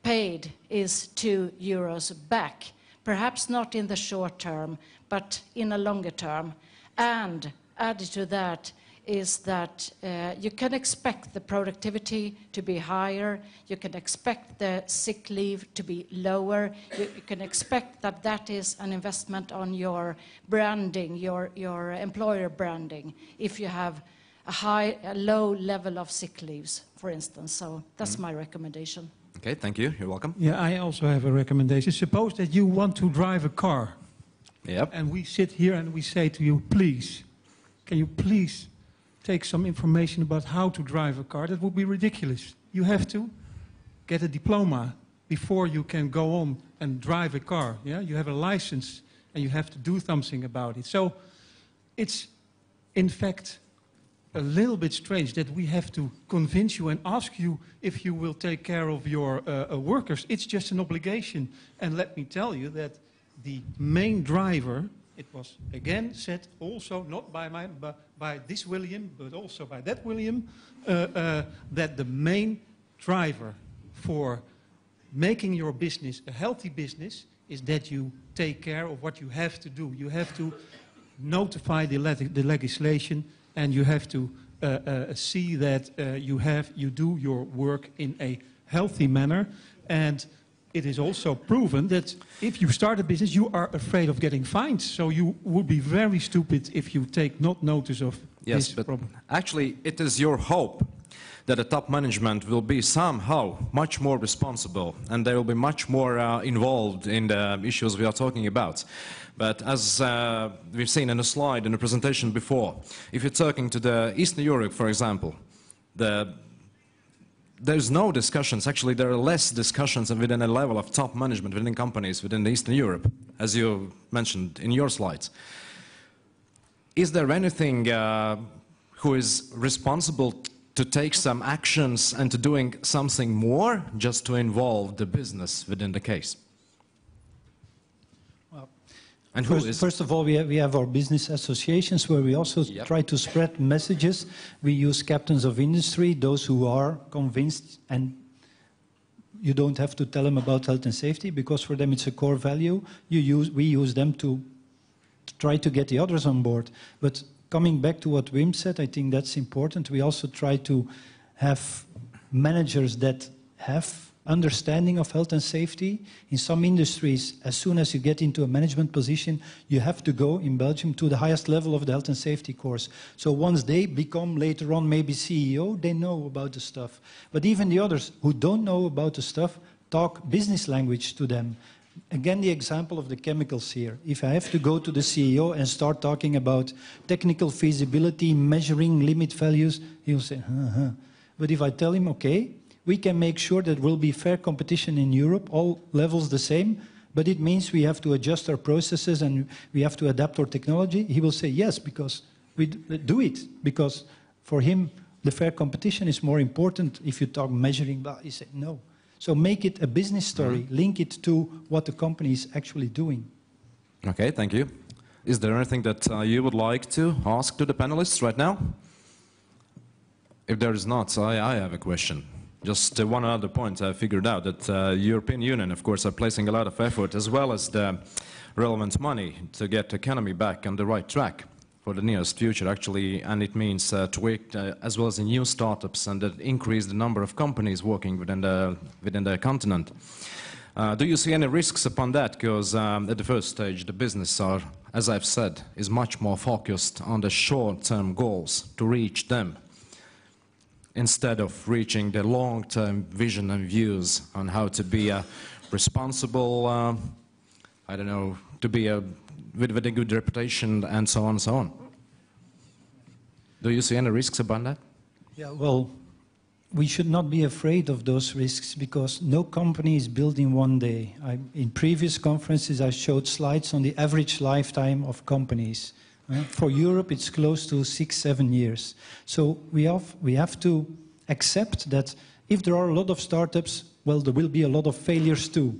paid is €2 back, perhaps not in the short term, but in a longer term. And added to that is that you can expect the productivity to be higher, you can expect the sick leave to be lower, you can expect that that is an investment on your branding, your employer branding, if you have a low level of sick leaves, for instance. So that's my recommendation. Okay, thank you. You're welcome. Yeah, I also have a recommendation. Suppose that you want to drive a car. Yep. And we sit here and we say to you, please, can you please take some information about how to drive a car? That would be ridiculous. You have to get a diploma before you can go on and drive a car. Yeah? You have a license and you have to do something about it. So it's, in fact, a little bit strange that we have to convince you and ask you if you will take care of your workers. It's just an obligation. And let me tell you that the main driver, it was again said also not by this William, but also by that William, that the main driver for making your business a healthy business is that you take care of what you have to do. You have to notify the legislation, and you have to see that you do your work in a healthy manner. And it is also proven that if you start a business, you are afraid of getting fined. So you would be very stupid if you take not notice of this problem. Actually, it is your hope that the top management will be somehow much more responsible and they will be much more involved in the issues we are talking about. But as we've seen in a slide in the presentation before, if you're talking to the Eastern Europe, for example, there's no discussions. Actually, there are less discussions within a level of top management within companies within Eastern Europe, as you mentioned in your slides. Is there anything who is responsible to take some actions and to doing something more just to involve the business within the case? And first of all, we have our business associations where we also try to spread messages. We use captains of industry, those who are convinced, and you don't have to tell them about health and safety because for them it's a core value. We use them to try to get the others on board. But coming back to what Wim said, I think that's important. We also try to have managers that have understanding of health and safety. In some industries, as soon as you get into a management position, you have to go in Belgium to the highest level of the health and safety course. So once they become later on maybe CEO, they know about the stuff. But even the others who don't know about the stuff, talk business language to them. Again, the example of the chemicals here. If I have to go to the CEO and start talking about technical feasibility, measuring limit values, he'll say, But if I tell him, okay, we can make sure that there will be fair competition in Europe, all levels the same, but it means we have to adjust our processes and we have to adapt our technology. He will say yes, because we do it, because for him the fair competition is more important. If you talk measuring, he said no. So make it a business story, link it to what the company is actually doing. Okay, thank you. Is there anything that you would like to ask to the panelists right now? If there is not, I have a question. Just one other point I figured out, that European Union, of course, are placing a lot of effort as well as the relevant money to get the economy back on the right track for the nearest future, actually, and it means to work as well as in new startups and increase the number of companies working within the continent. Do you see any risks upon that? Because at the first stage, the business are, as I've said, is much more focused on the short-term goals to reach them, instead of reaching the long-term vision and views on how to be a responsible, I don't know, to be with a good reputation and so on and so on. Do you see any risks about that? Yeah, well, we should not be afraid of those risks because no company is built in one day. In previous conferences, I showed slides on the average lifetime of companies. For Europe, it's close to 6-7 years. So we have to accept that if there are a lot of startups, well, there will be a lot of failures too.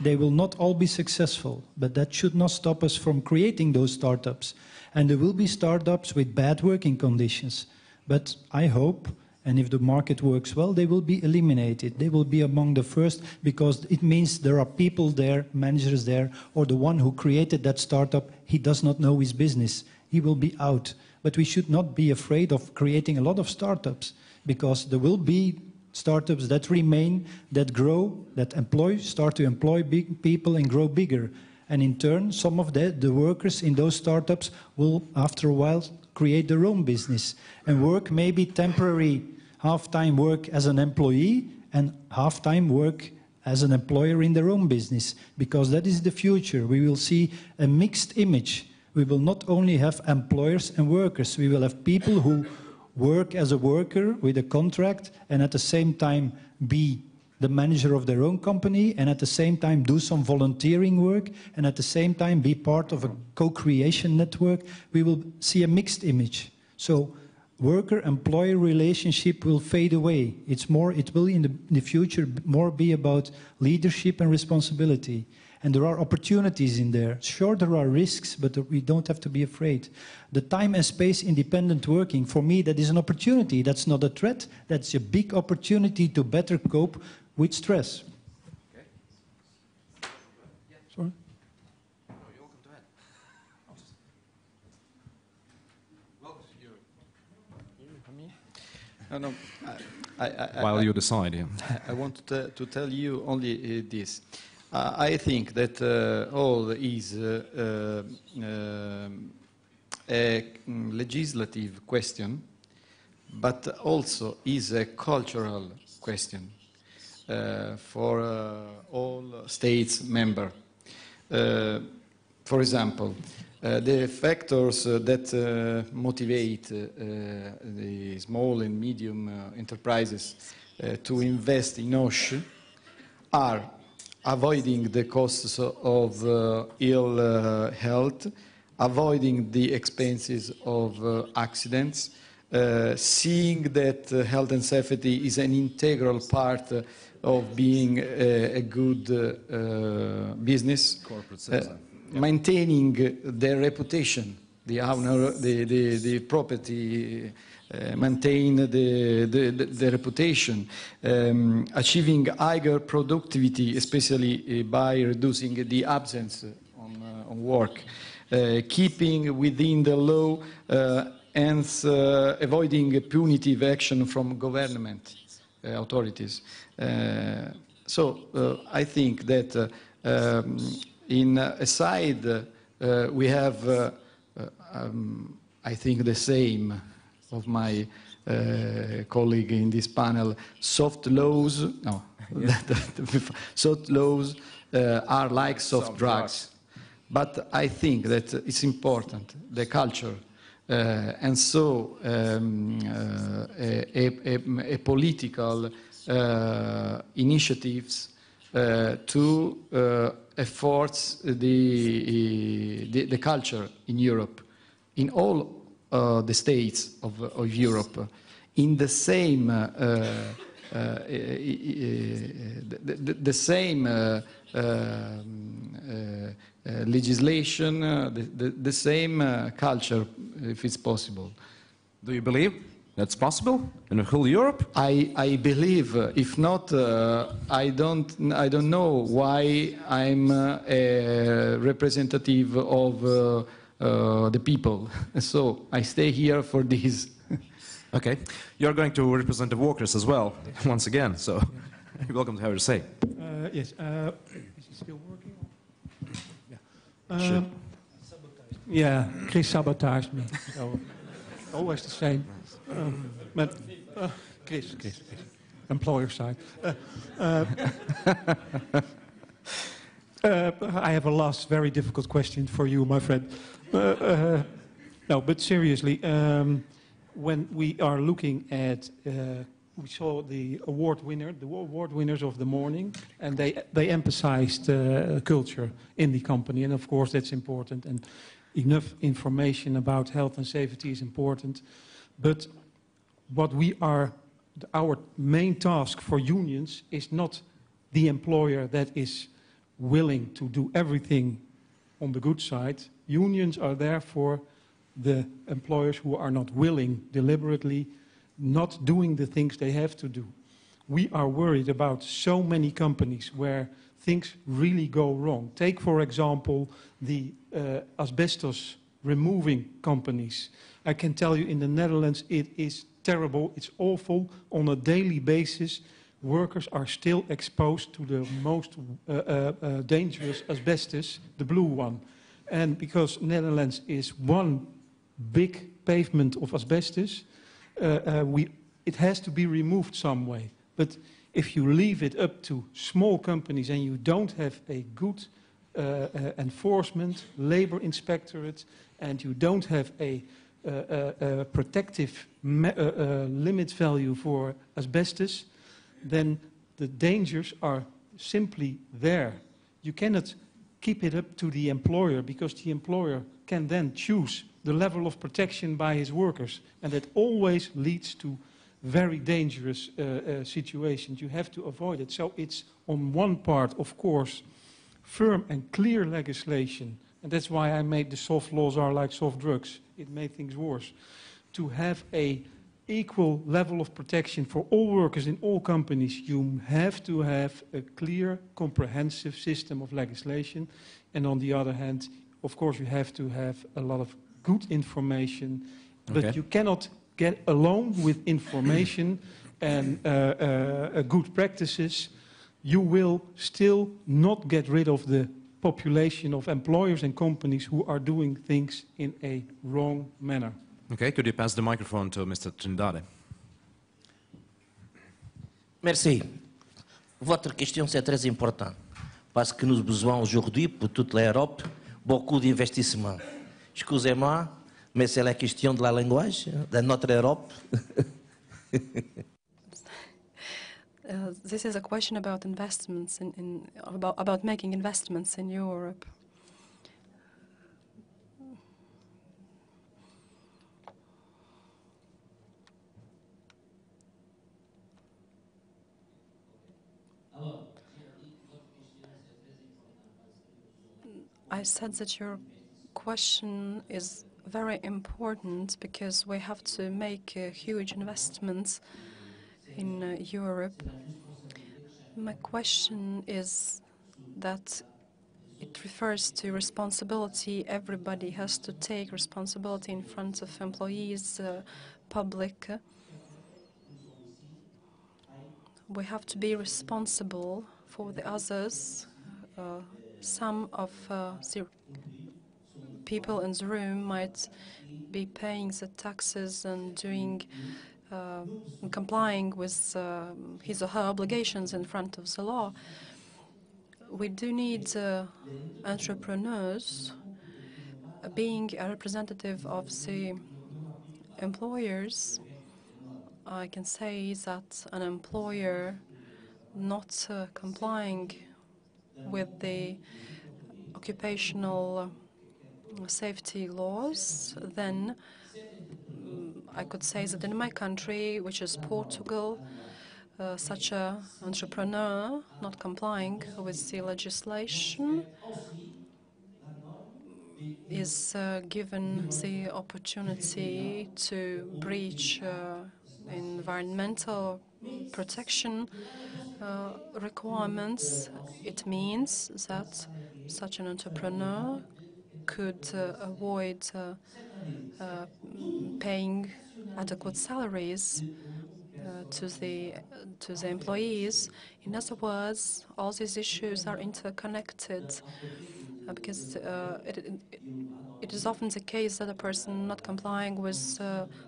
They will not all be successful, but that should not stop us from creating those startups. And there will be startups with bad working conditions. But I hope, and if the market works well, they will be eliminated. They will be among the first, because it means there are people there, managers there, or the one who created that startup, he does not know his business. He will be out. But we should not be afraid of creating a lot of startups, because there will be startups that remain, that grow, that start to employ big people and grow bigger. And in turn, some of the workers in those startups will, after a while, create their own business and work maybe temporary half-time work as an employee and half-time work as an employer in their own business, because that is the future. We will see a mixed image. We will not only have employers and workers, we will have people who work as a worker with a contract and at the same time be the manager of their own company and at the same time do some volunteering work and at the same time be part of a co-creation network. We will see a mixed image. So worker-employer relationship will fade away. It will in the future more be about leadership and responsibility. And there are opportunities in there. Sure, there are risks, but we don't have to be afraid. The time and space independent working, for me, that is an opportunity. That's not a threat. That's a big opportunity to better cope with stress. Okay. Sorry? No, you're welcome to add. Well, No, while you decide, yeah. I want to tell you only this. I think that all is a legislative question, but also is a cultural question for all states member. For example, the factors that motivate the small and medium enterprises to invest in OSH are avoiding the costs of ill health, avoiding the expenses of accidents, seeing that health and safety is an integral part of being a good business, corporate citizen. Maintaining their reputation, the owner, the property, maintain the reputation, achieving higher productivity, especially by reducing the absence on work, keeping within the law and avoiding punitive action from government authorities. So I think that in a side we have, I think, the same of my colleague in this panel, soft laws. No, soft laws are like soft drugs. But I think that it's important, the culture, and so a political initiatives to efforts the culture in Europe, in all the states of Europe, in the same legislation, the same culture, if it's possible. Do you believe that's possible in the whole Europe? I believe. If not, I don't know why I'm a representative of the people. So I stay here for this. Okay. You're going to represent the workers as well, once again, so you're welcome to have your say. Yes. Is it still working? Sure. Yeah, Kris sabotaged me. So, always the same. But Kris. Employer side. I have a last very difficult question for you, my friend. No, but seriously, when we are looking at, we saw the award winners of the morning, and they emphasized culture in the company, and of course that's important, and enough information about health and safety is important. But what our main task for unions is not the employer that is willing to do everything on the good side. Unions are there for the employers who are not willing, deliberately, not doing the things they have to do. We are worried about so many companies where things really go wrong. Take, for example, the asbestos removing companies. I can tell you in the Netherlands it is terrible, it's awful. On a daily basis, workers are still exposed to the most dangerous asbestos, the blue one. And because Netherlands is one big pavement of asbestos, it has to be removed some way. But if you leave it up to small companies and you don't have a good enforcement, labor inspectorate, and you don't have a protective limit value for asbestos, then the dangers are simply there. You cannot keep it up to the employer, because the employer can then choose the level of protection by his workers, and that always leads to very dangerous situations. You have to avoid it. So it's on one part, of course, firm and clear legislation, and that's why I made the soft laws are like soft drugs. It made things worse. To have a equal level of protection for all workers in all companies, you have to have a clear, comprehensive system of legislation. And on the other hand, of course, you have to have a lot of good information, but you cannot get alone with information and good practices. You will still not get rid of the population of employers and companies who are doing things in a wrong manner. Okay, could you pass the microphone to Mr. Trindade? Merci. Votre question, c'est très important, parce que nous avons besoin aujourd'hui, pour toute l'Europe, beaucoup d'investissements. Excusez-moi, mais c'est la question de la langage de notre Europe. This is a question about investments, about making investments in Europe. I said that your question is very important because we have to make huge investments in Europe. My question is that it refers to responsibility. Everybody has to take responsibility in front of employees, public. We have to be responsible for the others. Some of the people in the room might be paying the taxes and doing complying with his or her obligations in front of the law. We do need entrepreneurs. Being a representative of the employers, I can say that an employer not complying with the occupational safety laws, then I could say that in my country, which is Portugal, such an entrepreneur not complying with the legislation is given the opportunity to breach environmental protection requirements. It means that such an entrepreneur could avoid paying adequate salaries to the employees. In other words, all these issues are interconnected because it is often the case that a person not complying with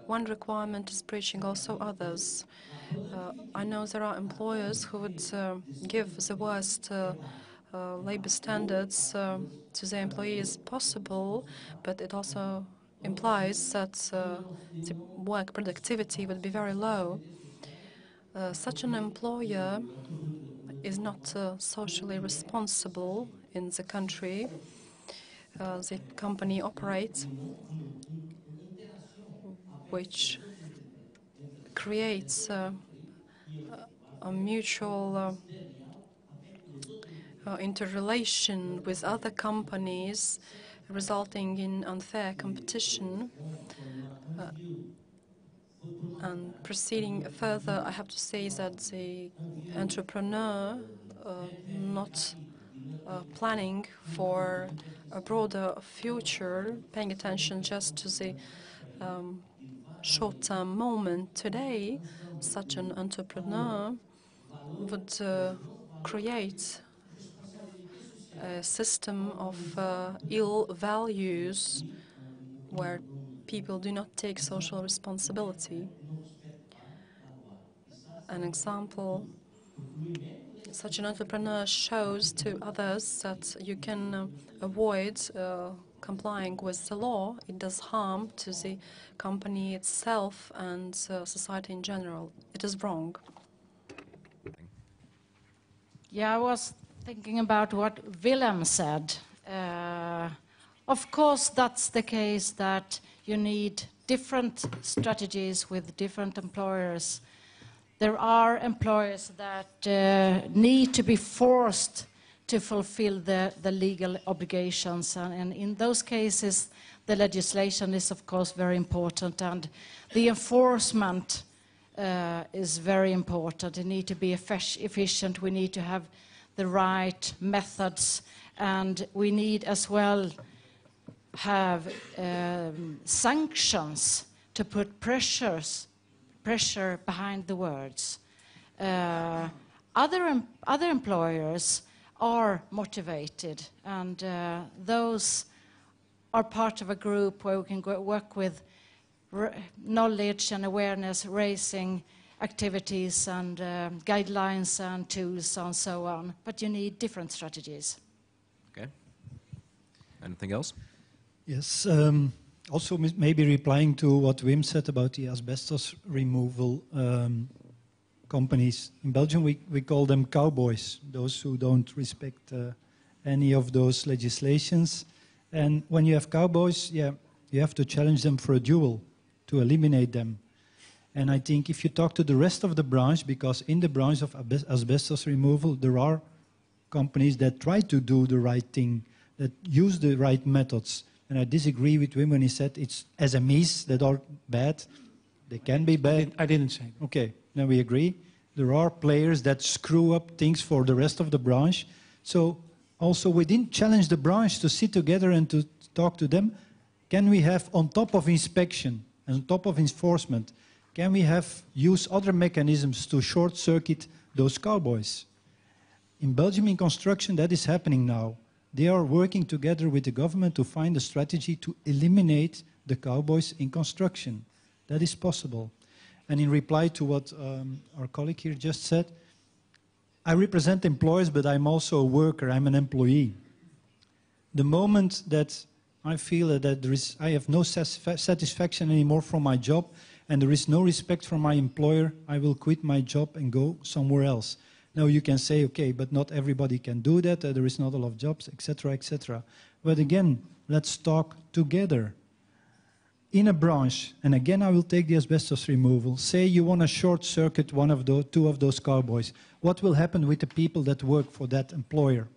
one requirement is breaching also others. I know there are employers who would give the worst labor standards to their employees possible, but it also implies that the work productivity would be very low. Such an employer is not socially responsible in the country the company operates, which creates a mutual interrelation with other companies, resulting in unfair competition. And proceeding further, I have to say that the entrepreneur not planning for a broader future, paying attention just to the short-term moment today, such an entrepreneur would create a system of ill values where people do not take social responsibility. An example, such an entrepreneur shows to others that you can avoid complying with the law. It does harm to the company itself and society in general. It is wrong. Yeah, I was thinking about what Willem said. Of course, that's the case that you need different strategies with different employers. There are employers that need to be forced to fulfill the legal obligations, and in those cases the legislation is of course very important, and the enforcement is very important. It needs to be efficient, we need to have the right methods, and we need as well have sanctions to put pressure behind the words. Other employers are motivated, and those are part of a group where we can work with knowledge and awareness raising activities and guidelines and tools and so on. But you need different strategies. Okay. Anything else? Yes. Also, maybe replying to what Wim said about the asbestos removal companies. In Belgium, we call them cowboys, those who don't respect any of those legislations. And when you have cowboys, yeah, you have to challenge them for a duel to eliminate them. And I think if you talk to the rest of the branch, because in the branch of asbestos removal, there are companies that try to do the right thing, that use the right methods. And I disagree with Wim when he said it's SMEs that are bad. They can be bad. I didn't say. Okay, then we agree. There are players that screw up things for the rest of the branch. So also we didn't challenge the branch to sit together and to talk to them. Can we have, on top of inspection and on top of enforcement, can we have use other mechanisms to short-circuit those cowboys? In Belgium, in construction, that is happening now. They are working together with the government to find a strategy to eliminate the cowboys in construction. That is possible. And in reply to what our colleague here just said, I represent employers, but I'm also a worker, I'm an employee. The moment that I feel that I have no satisfaction anymore from my job, and there is no respect for my employer, I will quit my job and go somewhere else. Now you can say, okay, but not everybody can do that, there is not a lot of jobs, etc., etc. But again, let's talk together. In a branch, and again I will take the asbestos removal, say you want to short-circuit two of those cowboys. What will happen with the people that work for that employer?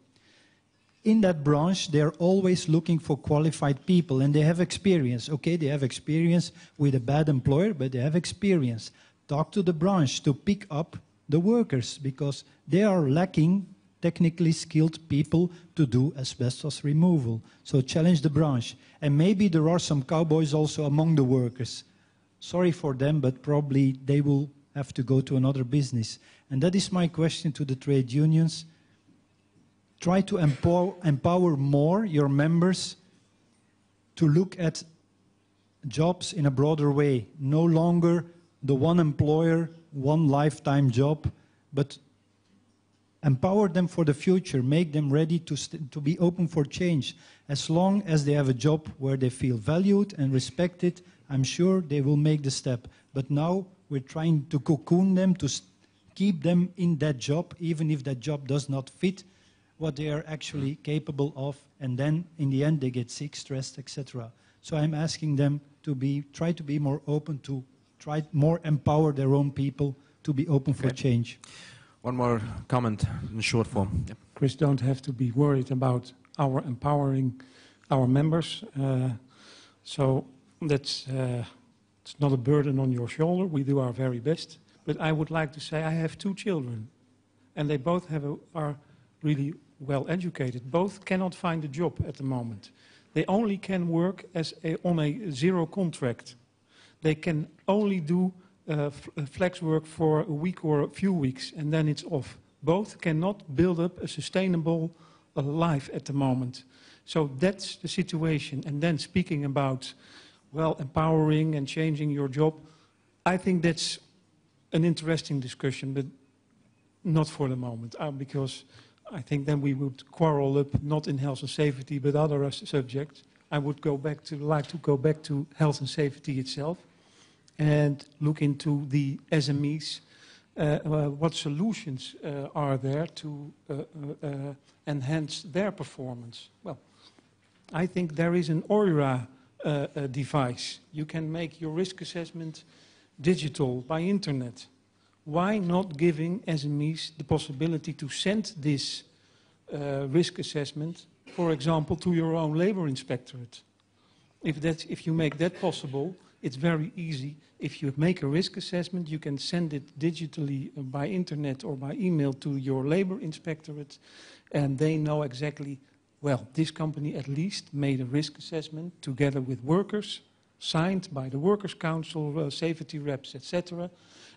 In that branch, they're always looking for qualified people, and they have experience. Okay, they have experience with a bad employer, but they have experience. Talk to the branch to pick up the workers, because they are lacking technically skilled people to do asbestos removal. So challenge the branch. And maybe there are some cowboys also among the workers. Sorry for them, but probably they will have to go to another business. And that is my question to the trade unions. Try to empower more your members to look at jobs in a broader way. No longer the one employer, one lifetime job, but empower them for the future, make them ready to be open for change. As long as they have a job where they feel valued and respected, I'm sure they will make the step. But now we're trying to cocoon them, to keep them in that job, even if that job does not fit what they are actually capable of, and then in the end they get sick, stressed, etc. So I'm asking them to try to be more open, to try more empower their own people to be open for change. One more comment in short form. Yep. Kris, don't have to be worried about our empowering our members. So that's it's not a burden on your shoulder. We do our very best. But I would like to say I have 2 children, and they both are really well educated. Both cannot find a job at the moment. They only can work on a 0 contract. They can only do flex work for a week or a few weeks, and then it's off. Both cannot build up a sustainable life at the moment. So that's the situation. And then speaking about, well, empowering and changing your job, I think that's an interesting discussion, but not for the moment, because I think then we would quarrel up, not in health and safety, but other subjects. I would like to go back to health and safety itself and look into the SMEs, what solutions are there to enhance their performance. Well, I think there is an OIRA device. You can make your risk assessment digital by internet. Why not giving SMEs the possibility to send this risk assessment, for example, to your own labor inspectorate? If you make that possible, it's very easy. If you make a risk assessment, you can send it digitally by internet or by email to your labor inspectorate, and they know exactly, well, this company at least made a risk assessment together with workers, signed by the Workers' Council, safety reps, etc.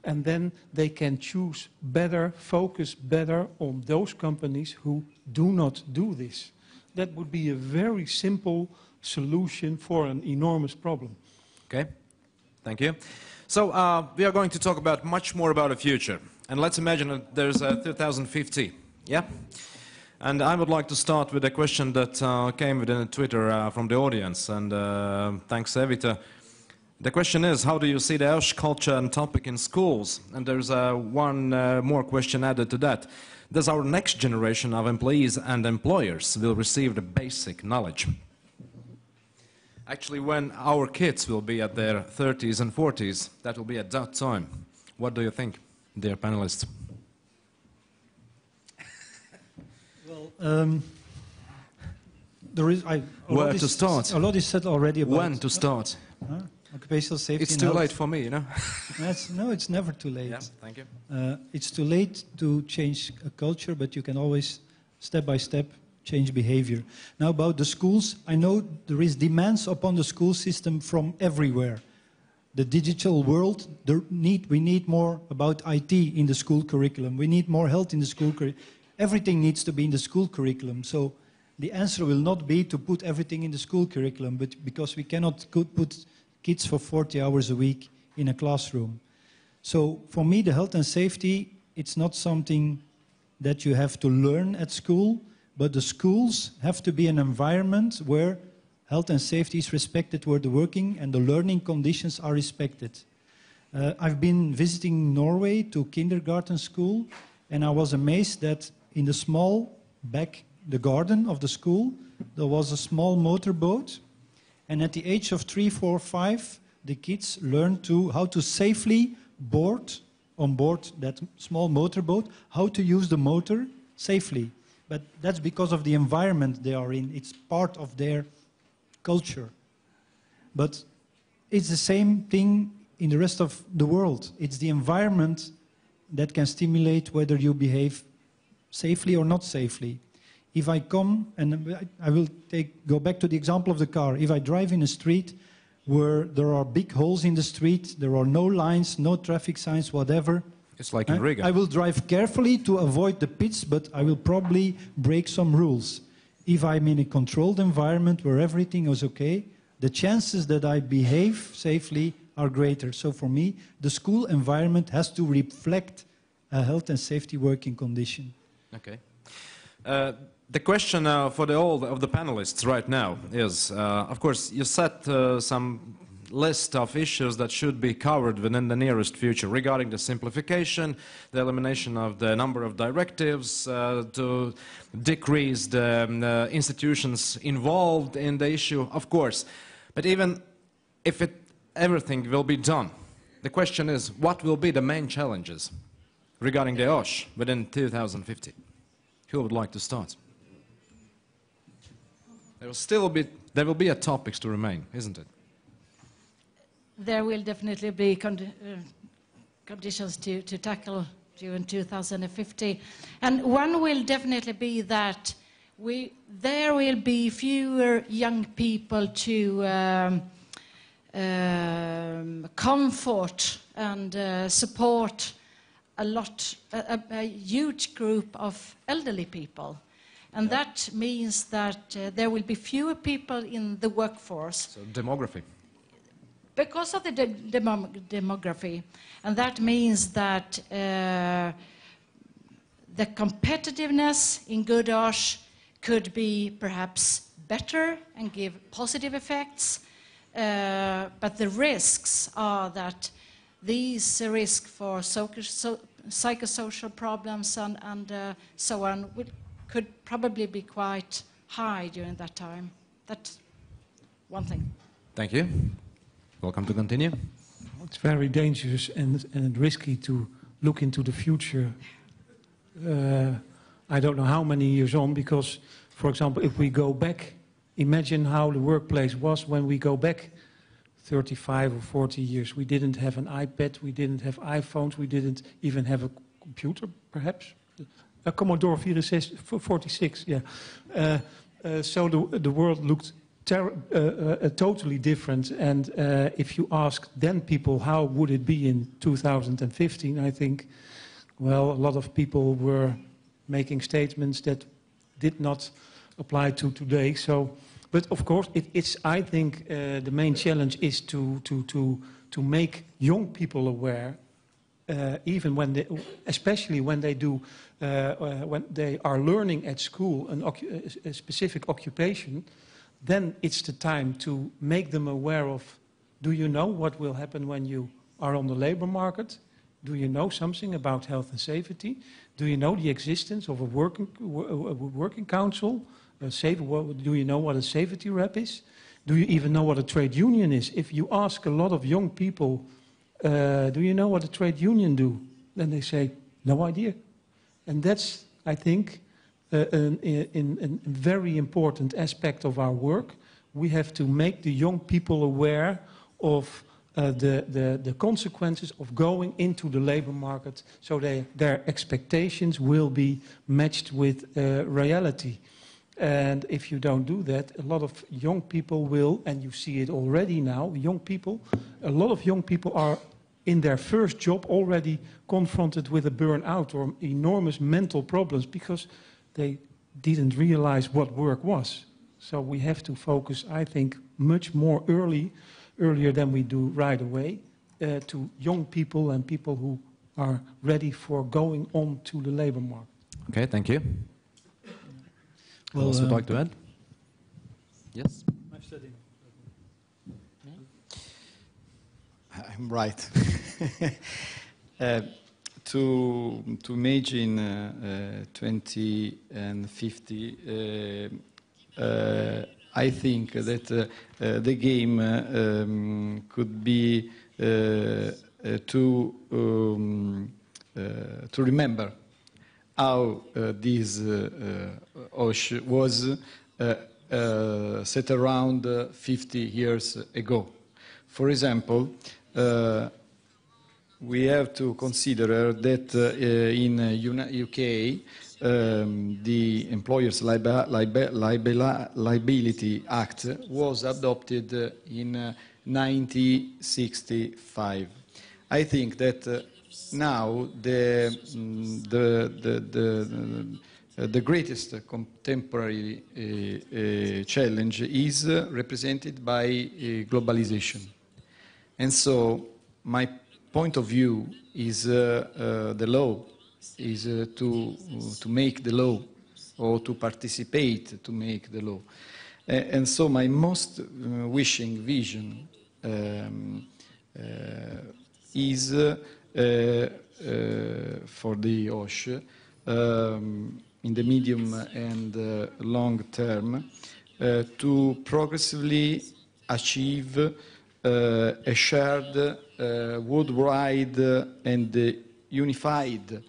And then they can choose better, focus better on those companies who do not do this. That would be a very simple solution for an enormous problem. Okay, thank you. So we are going to talk about much more about the future. And let's imagine that there's 2050, yeah? And I would like to start with a question that came within Twitter from the audience, and thanks, Evita. The question is, how do you see the OSH culture and topic in schools? And there's one more question added to that. Does our next generation of employees and employers will receive the basic knowledge? Actually, when our kids will be at their 30s and 40s, that will be at that time. What do you think, dear panelists? Well, there is. Where to start? A lot is said already about when to start. Occupational safety. It's too late for me, you know. No, it's never too late. Yeah, thank you. It's too late to change a culture, but you can always, step by step, change behavior. Now about the schools, I know there is demands upon the school system from everywhere. The digital world, we need more about IT in the school curriculum. We need more health in the school curriculum. Everything needs to be in the school curriculum. So the answer will not be to put everything in the school curriculum, but because we cannot put kids for 40 hours a week in a classroom. So for me, the health and safety, it's not something that you have to learn at school, but the schools have to be an environment where health and safety is respected, where the working and the learning conditions are respected. I've been visiting Norway to kindergarten school, and I was amazed that in the small the garden of the school, there was a small motorboat, and at the age of 3, 4, 5, the kids learned how to safely on board that small motorboat, how to use the motor safely. But that's because of the environment they are in. It's part of their culture. But it's the same thing in the rest of the world. It's the environment that can stimulate whether you behave safely or not safely. If I come, and I will go back to the example of the car. If I drive in a street where there are big holes in the street, there are no lines, no traffic signs, whatever. It's like in Riga. I will drive carefully to avoid the pits, but I will probably break some rules. If I'm in a controlled environment where everything is okay, the chances that I behave safely are greater. So for me, the school environment has to reflect a health and safety working condition. Okay. The question for all of the panelists right now is, of course, you set some list of issues that should be covered within the nearest future regarding the simplification, the elimination of the number of directives, to decrease the institutions involved in the issue, of course. But even if everything will be done, the question is, what will be the main challenges? regarding the OSH within 2050? Who would like to start? There will be a topics to remain, isn't it? There will definitely be conditions to tackle during 2050. And one will definitely be that there will be fewer young people to comfort and support a huge group of elderly people. And that means that there will be fewer people in the workforce. So demography. Because of the demography. And that means that the competitiveness in good OSH could be perhaps better and give positive effects. But the risks are that these risks for psychosocial problems and so on could probably be quite high during that time. That's one thing. Thank you. Welcome to continue. It's very dangerous and risky to look into the future. I don't know how many years on, because, for example, if we go back, imagine how the workplace was when we go back 35 or 40 years. We didn't have an iPad, we didn't have iPhones, we didn't even have a computer, perhaps. A Commodore 46, yeah. So the world looked totally different. And if you ask then people how would it be in 2015, I think, well, a lot of people were making statements that did not apply to today. So, but of course, I think the main challenge is to make young people aware, even when they, especially when they do, when they are learning at school a specific occupation. Then it's the time to make them aware of, do you know what will happen when you are on the labor market? Do you know something about health and safety? Do you know the existence of a working council? Do you know what a safety rep is? Do you even know what a trade union is? If you ask a lot of young people, do you know what a trade union do? Then they say, no idea. And that's, I think, a very important aspect of our work. We have to make the young people aware of the consequences of going into the labor market, so their expectations will be matched with reality. And if you don't do that, a lot of young people will, and you see it already now, a lot of young people are in their first job already confronted with a burnout or enormous mental problems because they didn't realize what work was. So we have to focus, I think, much more earlier than we do right away, to young people and people who are ready for going on to the labor market. Okay, thank you. Who else would like to add? Yes? I'm right. To imagine 20 and 50, I think that the game could be to remember how this OSH was set around 50 years ago. For example, we have to consider that in UK, the Employers' Liability Act was adopted in 1965. I think that now the greatest contemporary challenge is represented by globalization. And so my point of view is the law, is to make the law or to participate to make the law. And so my most wishing vision is for the OSH in the medium and long term to progressively achieve a shared worldwide and unified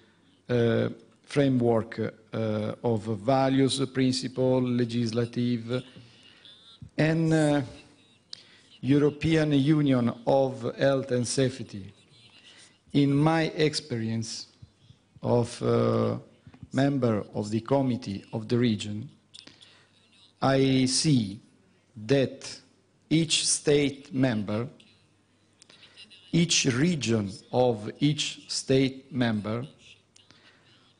framework of values, principle, legislative, and European Union of Health and Safety. In my experience of member of the committee of the region, I see that each state member, each region of each state member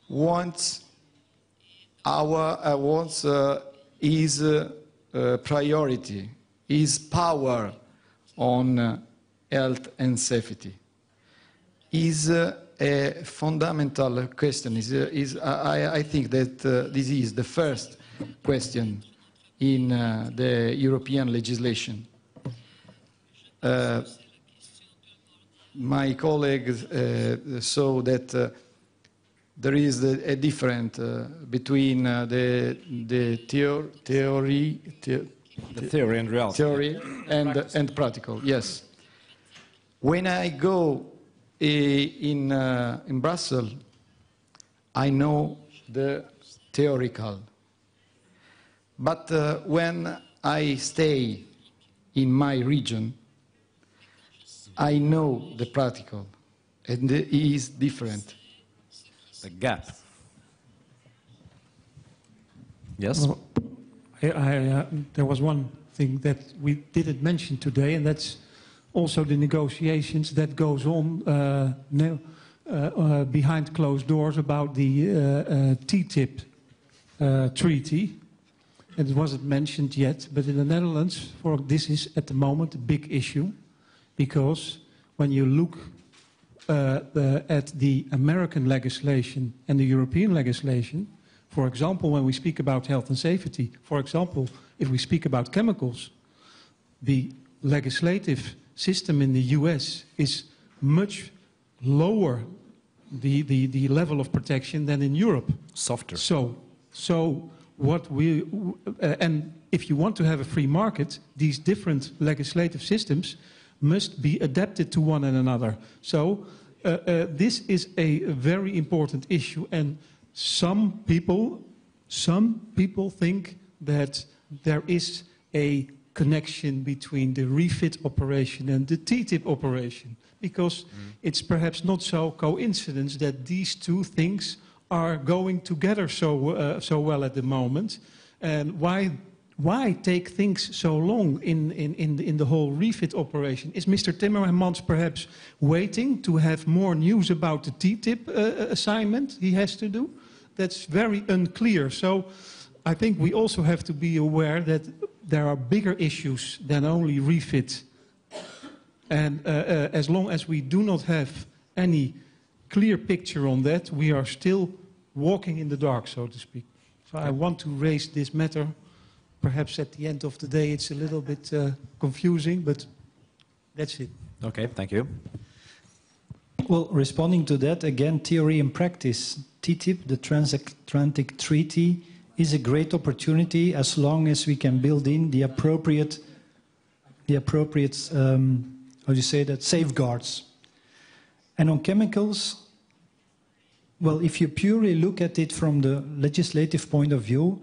wants his priority, his power on health and safety. Is a fundamental question. I think that this is the first question in the European legislation. My colleagues saw that there is a difference between the theory and reality. Theory and practical, yes. When I go in Brussels, I know the theoretical. But when I stay in my region, I know the practical, and it is different. The gap. Yes? Well, there was one thing that we didn't mention today, and that's also the negotiations that goes on behind closed doors about the TTIP treaty. It wasn't mentioned yet, but in the Netherlands, this is at the moment a big issue, because when you look at the American legislation and the European legislation, for example, when we speak about health and safety, for example, if we speak about chemicals, the legislative system in the US is much lower, the level of protection, than in Europe. Softer. So what we, and if you want to have a free market, these different legislative systems must be adapted to one another. So this is a very important issue, and some people think that there is a connection between the refit operation and the TTIP operation, because it's perhaps not so coincidence that these two things are going together so well at the moment. And why take things so long in the whole refit operation? Is Mr. Timmermans perhaps waiting to have more news about the TTIP assignment he has to do? That's very unclear. So I think we also have to be aware that there are bigger issues than only refit. And as long as we do not have any clear picture on that, we are still walking in the dark, so to speak. So I want to raise this matter. Perhaps at the end of the day it's a little bit confusing, but that's it. Okay, thank you. Well, responding to that, again, theory and practice. TTIP, the Transatlantic Treaty, is a great opportunity as long as we can build in the appropriate how do you say that, safeguards. And on chemicals, well, if you purely look at it from the legislative point of view,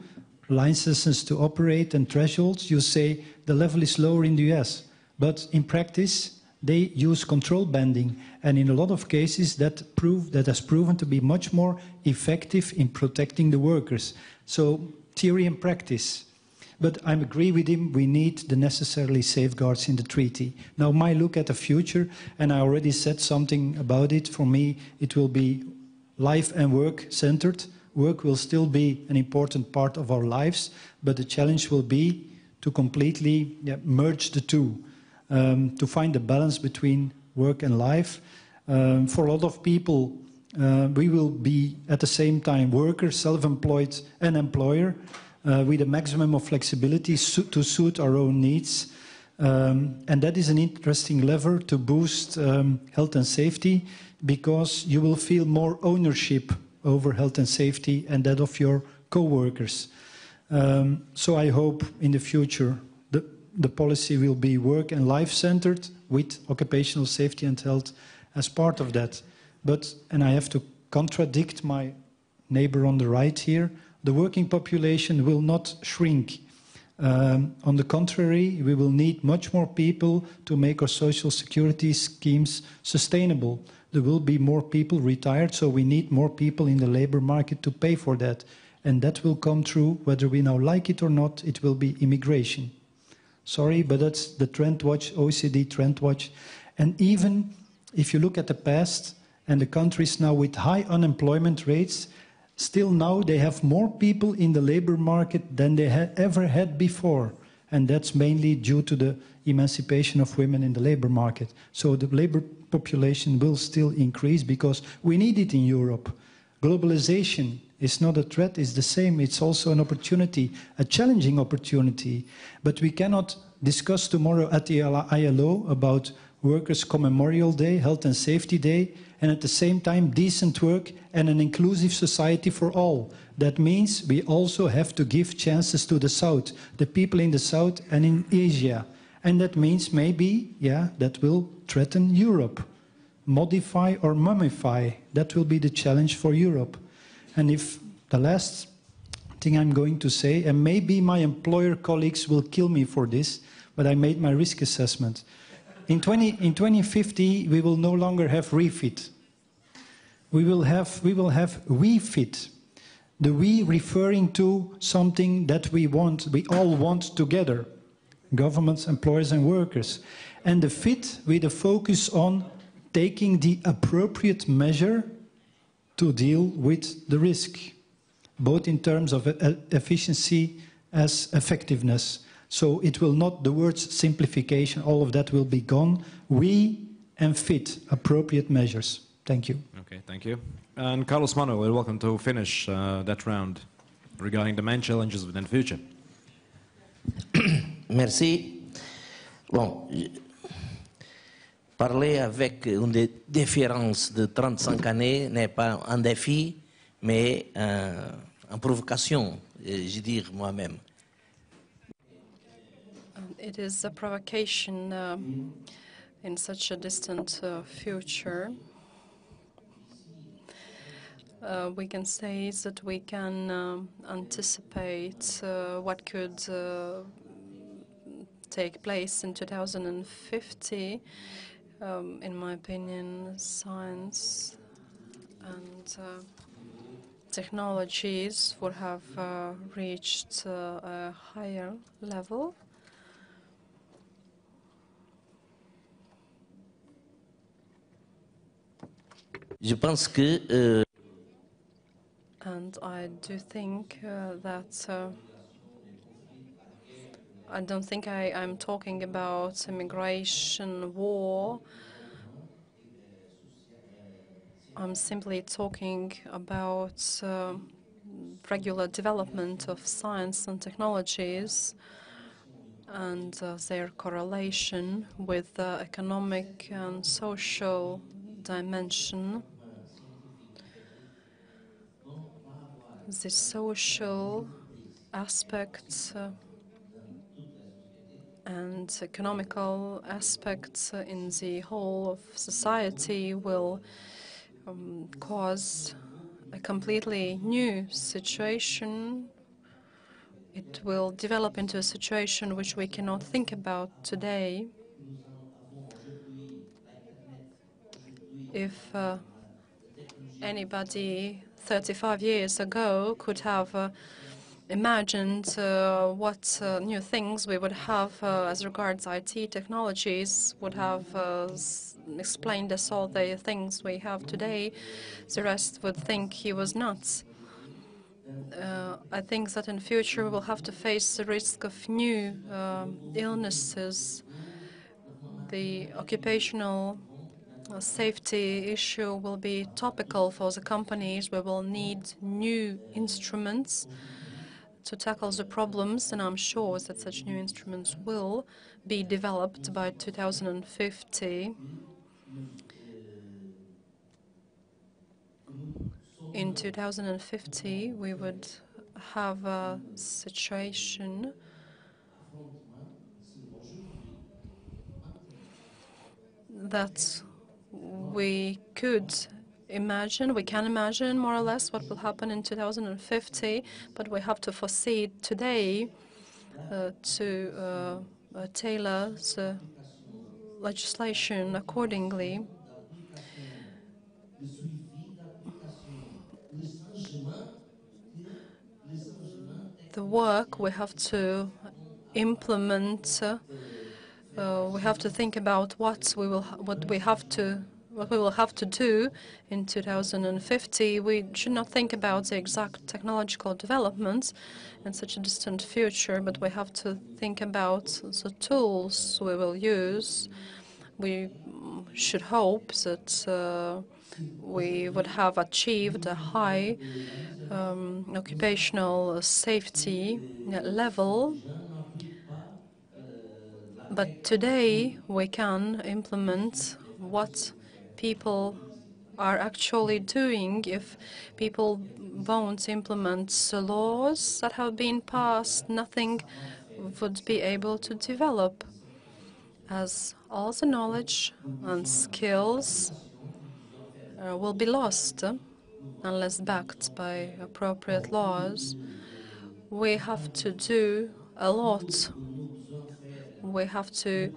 licenses to operate and thresholds, you say the level is lower in the US. But in practice, they use control banding. And in a lot of cases, that has proven to be much more effective in protecting the workers. So theory and practice. But I agree with him, we need the necessary safeguards in the treaty. Now, my look at the future, and I already said something about it, for me, it will be life and work centered. Work will still be an important part of our lives, but the challenge will be to completely merge the two, to find a balance between work and life. For a lot of people, we will be at the same time worker, self-employed and employer, with a maximum of flexibility to suit our own needs. And that is an interesting lever to boost health and safety, because you will feel more ownership over health and safety and that of your co-workers. So I hope in the future the policy will be work and life centered with occupational safety and health as part of that. but, and I have to contradict my neighbor on the right here, the working population will not shrink. On the contrary, we will need much more people to make our social security schemes sustainable. There will be more people retired, so we need more people in the labor market to pay for that. And that will come through, whether we now like it or not, it will be immigration. Sorry, but that's the Trend Watch, OECD Trend Watch. And even if you look at the past and the countries now with high unemployment rates, still now they have more people in the labor market than they ever had before. And that's mainly due to the emancipation of women in the labor market. So the labor population will still increase because we need it in Europe. Globalization is not a threat, it's the same. It's also an opportunity, a challenging opportunity. But we cannot discuss tomorrow at the ILO about Workers' Memorial Day, Health and Safety Day, and at the same time decent work and an inclusive society for all. That means we also have to give chances to the South, the people in the South and in Asia. And that means maybe, yeah, that will threaten Europe. Modify or mummify, that will be the challenge for Europe. And if the last thing I'm going to say, and maybe my employer colleagues will kill me for this, but I made my risk assessment. In 2050, we will no longer have refit. We will have we fit. The we referring to something that we all want together. Governments, employers and workers. And the fit with a focus on taking the appropriate measure to deal with the risk, both in terms of efficiency as effectiveness. So it will not, the words simplification, all of that will be gone. We and fit, appropriate measures. Thank you. Okay, thank you. And Carlos Manuel, you're welcome to finish that round regarding the main challenges within the future. Merci. Bon, parler avec une différence de 35 années n'est pas un défi, mais une provocation, je dire moi-même. It is a provocation in such a distant future. We can say that we can anticipate what could take place in 2050. In my opinion, science and technologies would have reached a higher level. Je pense que and I do think that I don't think I'm talking about immigration war. I'm simply talking about regular development of science and technologies and their correlation with the economic and social dimension. The social aspects and economical aspects in the whole of society will cause a completely new situation. It will develop into a situation which we cannot think about today. If anybody 35 years ago could have imagined what new things we would have as regards IT technologies, would have explained us all the things we have today, the rest would think he was nuts. I think that in future we will have to face the risk of new illnesses. The occupational safety issue will be topical for the companies. We will need new instruments to tackle the problems, and I'm sure that such new instruments will be developed by 2050. In 2050, we would have a situation that we could imagine, we can imagine more or less what will happen in 2050, but we have to foresee today to tailor the legislation accordingly. The work we have to implement, we have to think about what we will have to do in 2050. We should not think about the exact technological developments in such a distant future, but we have to think about the tools we will use. We should hope that we would have achieved a high occupational safety level. But today we can implement what people are actually doing. If people won't implement the laws that have been passed, nothing would be able to develop, as all the knowledge and skills will be lost unless backed by appropriate laws. We have to do a lot. We have to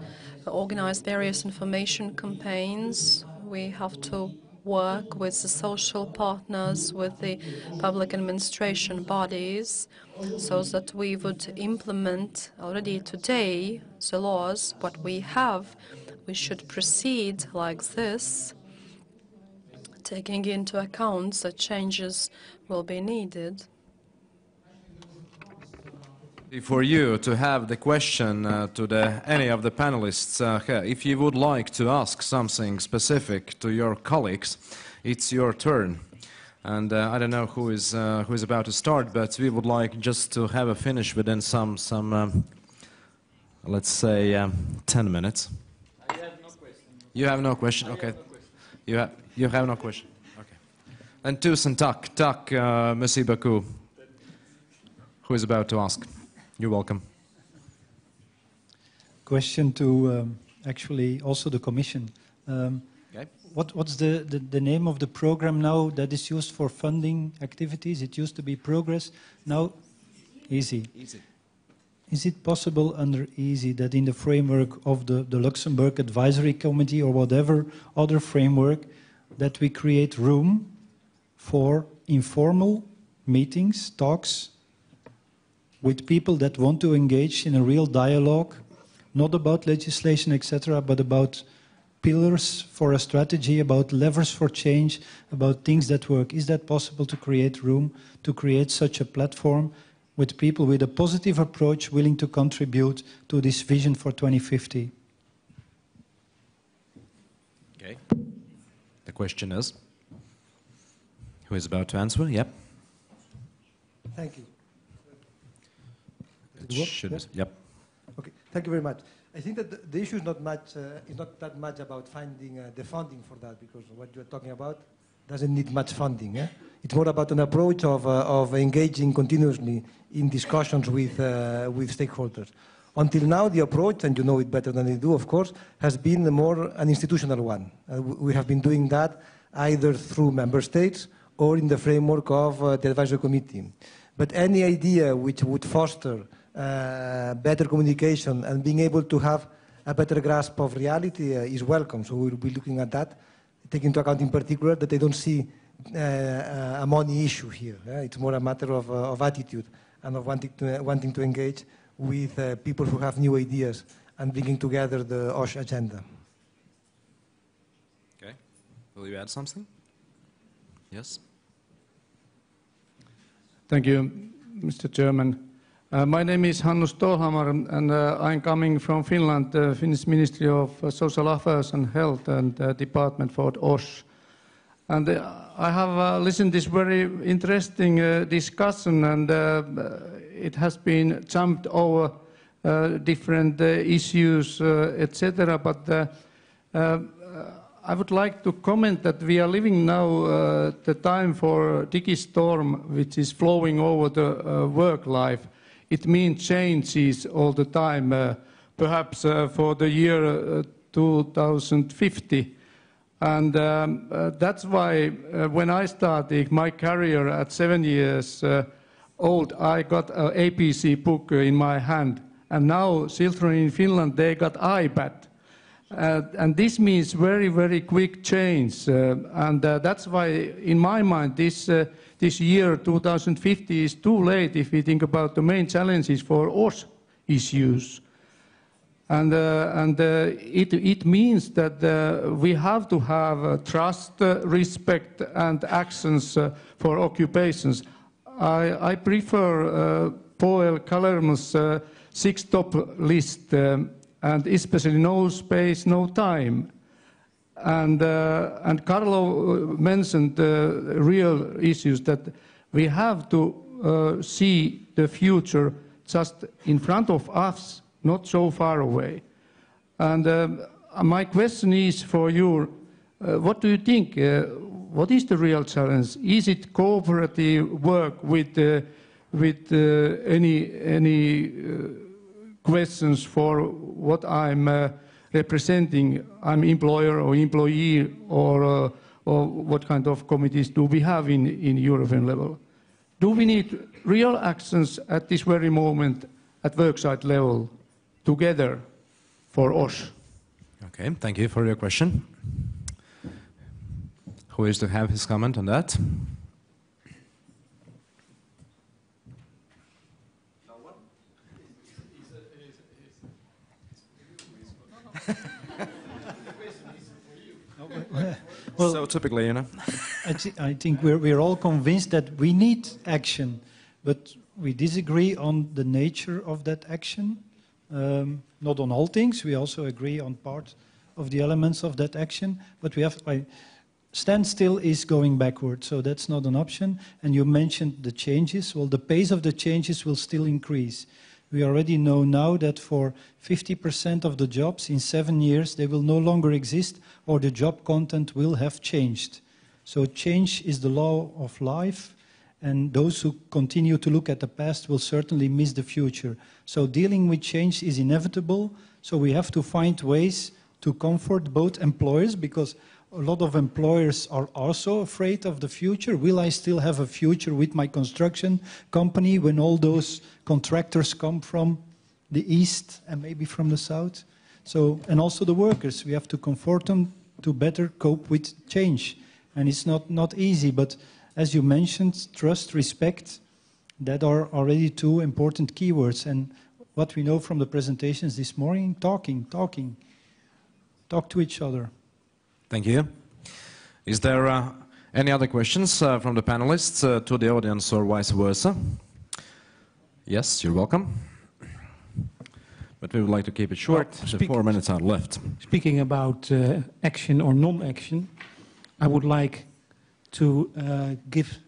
organize various information campaigns. We have to work with the social partners, with the public administration bodies, so that we would implement already today the laws, what we have. We should proceed like this, taking into account that changes will be needed. For you to have the question to any of the panelists, if you would like to ask something specific to your colleagues, it's your turn. And I don't know who is about to start, but we would like just to have a finish within some let's say 10 minutes. I have no question. You have no question? Okay. You have no question? Okay. And tusen tack, merci beaucoup. Who is about to ask? You're welcome. Question to actually also the Commission. Okay. What's the name of the program now that is used for funding activities? It used to be Progress. Now, EASY. Easy. Is it possible under EASY that in the framework of the Luxembourg Advisory Committee or whatever other framework that we create room for informal meetings, talks, with people that want to engage in a real dialogue, not about legislation, etc., but about pillars for a strategy, about levers for change, about things that work? Is that possible to create room, to create such a platform with people with a positive approach willing to contribute to this vision for 2050? Okay. The question is, who is about to answer? Yep. Thank you. Yep. Okay, thank you very much. I think that the issue is not that much about finding the funding for that, because what you're talking about doesn't need much funding. It's more about an approach of engaging continuously in discussions with stakeholders. Until now, the approach, and you know it better than I do, of course, has been more an institutional one. We have been doing that either through member states or in the framework of the advisory committee. But any idea which would foster better communication and being able to have a better grasp of reality is welcome. So we'll be looking at that, taking into account in particular that they don't see a money issue here. It's more a matter of attitude and of wanting to engage with people who have new ideas and bringing together the OSH agenda. Okay. Will you add something? Yes. Thank you, Mr. Chairman. My name is Hannu Stålhammar, and I'm coming from Finland, the Finnish Ministry of Social Affairs and Health and Department for OSH. And I have listened to this very interesting discussion, and it has been jumped over different issues, etc. But I would like to comment that we are living now the time for digistorm, which is flowing over the work life. It means changes all the time, perhaps for the year 2050. And that's why when I started my career at 7 years old, I got an APC book in my hand. And now children in Finland, they got iPad. And this means very, very quick change. And that's why, in my mind, this year, 2050, is too late if we think about the main challenges for OSH issues. And it means that we have to have trust, respect, and actions for occupations. I prefer Boel Callermo's 6-top list, and especially no space, no time. And Carlo mentioned real issues that we have to see the future just in front of us, not so far away. And my question is for you, what do you think? What is the real challenge? Is it cooperative work with any questions for what I'm representing? I'm employer or employee, or what kind of committees do we have in European level? Do we need real actions at this very moment at worksite level together for OSH? Okay, thank you for your question. Who is to have his comment on that? No one? Well, so typically, you know. I think we're all convinced that we need action, but we disagree on the nature of that action. Not on all things. We also agree on part of the elements of that action, but we have. Standstill is going backward, so that's not an option. And you mentioned the changes. Well, the pace of the changes will still increase. We already know now that for 50% of the jobs in 7 years, they will no longer exist, or the job content will have changed. So change is the law of life, and those who continue to look at the past will certainly miss the future. So dealing with change is inevitable, so we have to find ways to comfort both employers, because a lot of employers are also afraid of the future. Will I still have a future with my construction company when all those contractors come from the east and maybe from the south? So, and also the workers, we have to comfort them to better cope with change. And it's not easy, but as you mentioned, trust, respect, that are already two important keywords. And what we know from the presentations this morning, talking. Talk to each other. Thank you. Is there any other questions from the panelists to the audience or vice versa? Yes, you're welcome. But we would like to keep it short. Well, 4 minutes are left. Speaking about action or non-action, I would like to give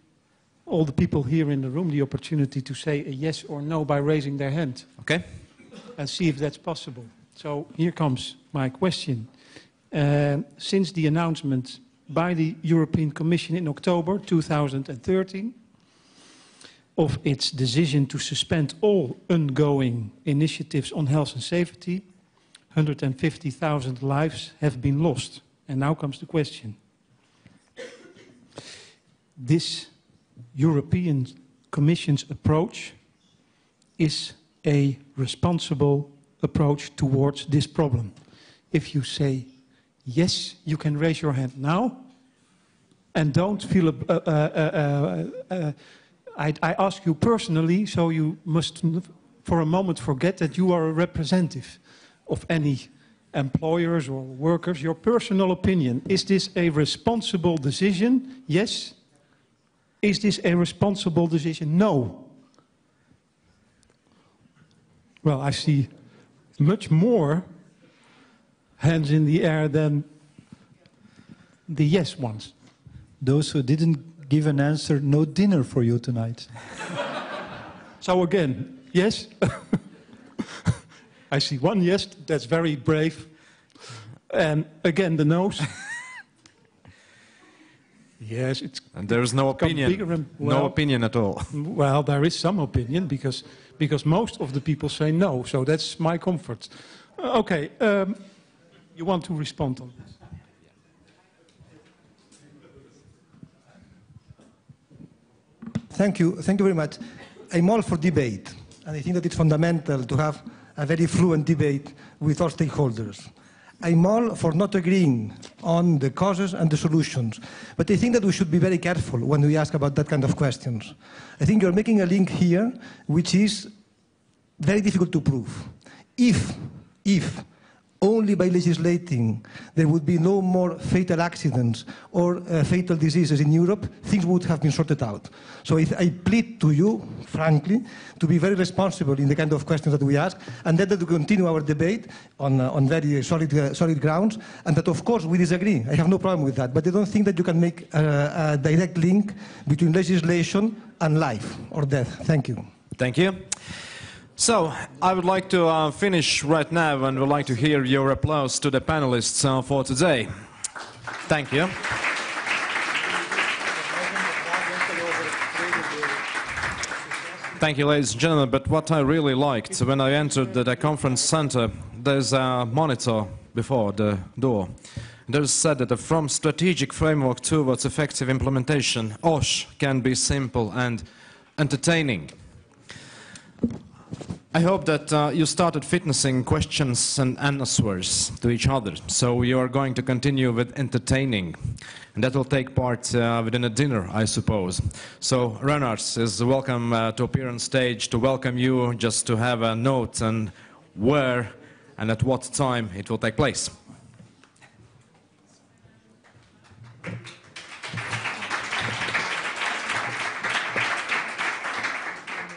all the people here in the room the opportunity to say a yes or no by raising their hand. Okay. And see if that's possible. So here comes my question. Since the announcement by the European Commission in October 2013 of its decision to suspend all ongoing initiatives on health and safety, 150,000 lives have been lost. And now comes the question. This European Commission's approach is a responsible approach towards this problem. If you say yes, you can raise your hand now, and don't feel. I ask you personally, so you must, for a moment, forget that you are a representative of any employers or workers. Your personal opinion: is this a responsible decision? Yes. Is this a responsible decision? No. Well, I see much more hands in the air than the yes ones. Those who didn't give an answer, no dinner for you tonight. So again, yes? I see one yes, that's very brave. And again, the no's. Yes, it's... And there is no opinion, no opinion at all. Well, there is some opinion, because most of the people say no, so that's my comfort. Okay, you want to respond on this? Thank you very much. I'm all for debate, and I think that it's fundamental to have a very fluent debate with all stakeholders. I'm all for not agreeing on the causes and the solutions, but I think that we should be very careful when we ask about that kind of questions. I think you're making a link here which is very difficult to prove. If only by legislating there would be no more fatal accidents or fatal diseases in Europe, things would have been sorted out. So I plead to you, frankly, to be very responsible in the kind of questions that we ask, and that we continue our debate on very solid grounds, and that of course we disagree. I have no problem with that, but I don't think that you can make a direct link between legislation and life or death. Thank you. Thank you. So, I would like to finish right now and would like to hear your applause to the panelists for today. Thank you. Thank you, ladies and gentlemen, but what I really liked when I entered the conference center, there's a monitor before the door. There's said that from strategic framework towards effective implementation, OSH can be simple and entertaining. I hope that you started fitnessing questions and answers to each other, so you are going to continue with entertaining, and that will take part within a dinner, I suppose. So Renars is welcome to appear on stage to welcome you, just to have a note on where and at what time it will take place.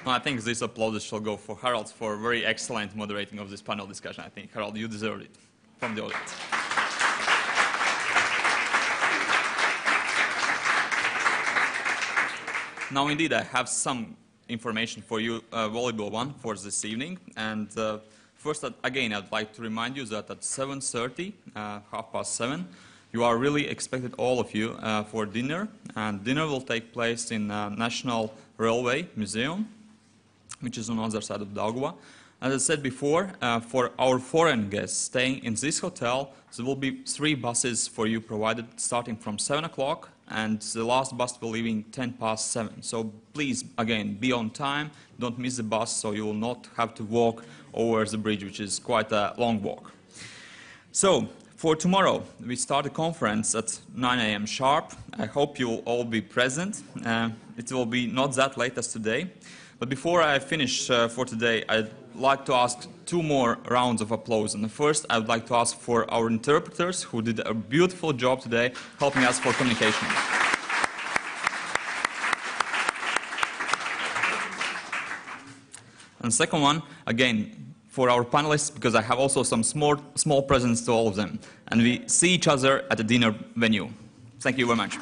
I think this applause shall go for Haralds for very excellent moderating of this panel discussion. I think, Harald, you deserve it from the audience. Now, indeed, I have some information for you, valuable one, for this evening. And first, again, I'd like to remind you that at 7:30, 7:30, you are really expected, all of you, for dinner. And dinner will take place in National Railway Museum, which is on the other side of Daugava. As I said before, for our foreign guests staying in this hotel, there will be 3 buses for you provided starting from 7 o'clock, and the last bus will be leaving 7:10. So please, again, be on time, don't miss the bus, so you will not have to walk over the bridge, which is quite a long walk. So, for tomorrow, we start the conference at 9 a.m. sharp. I hope you will all be present. It will be not that late as today. But before I finish for today, I'd like to ask 2 more rounds of applause. And the first, I would like to ask for our interpreters, who did a beautiful job today, helping us for communication. And the second one, again, for our panelists, because I have also some small presents to all of them. And we see each other at the dinner venue. Thank you very much.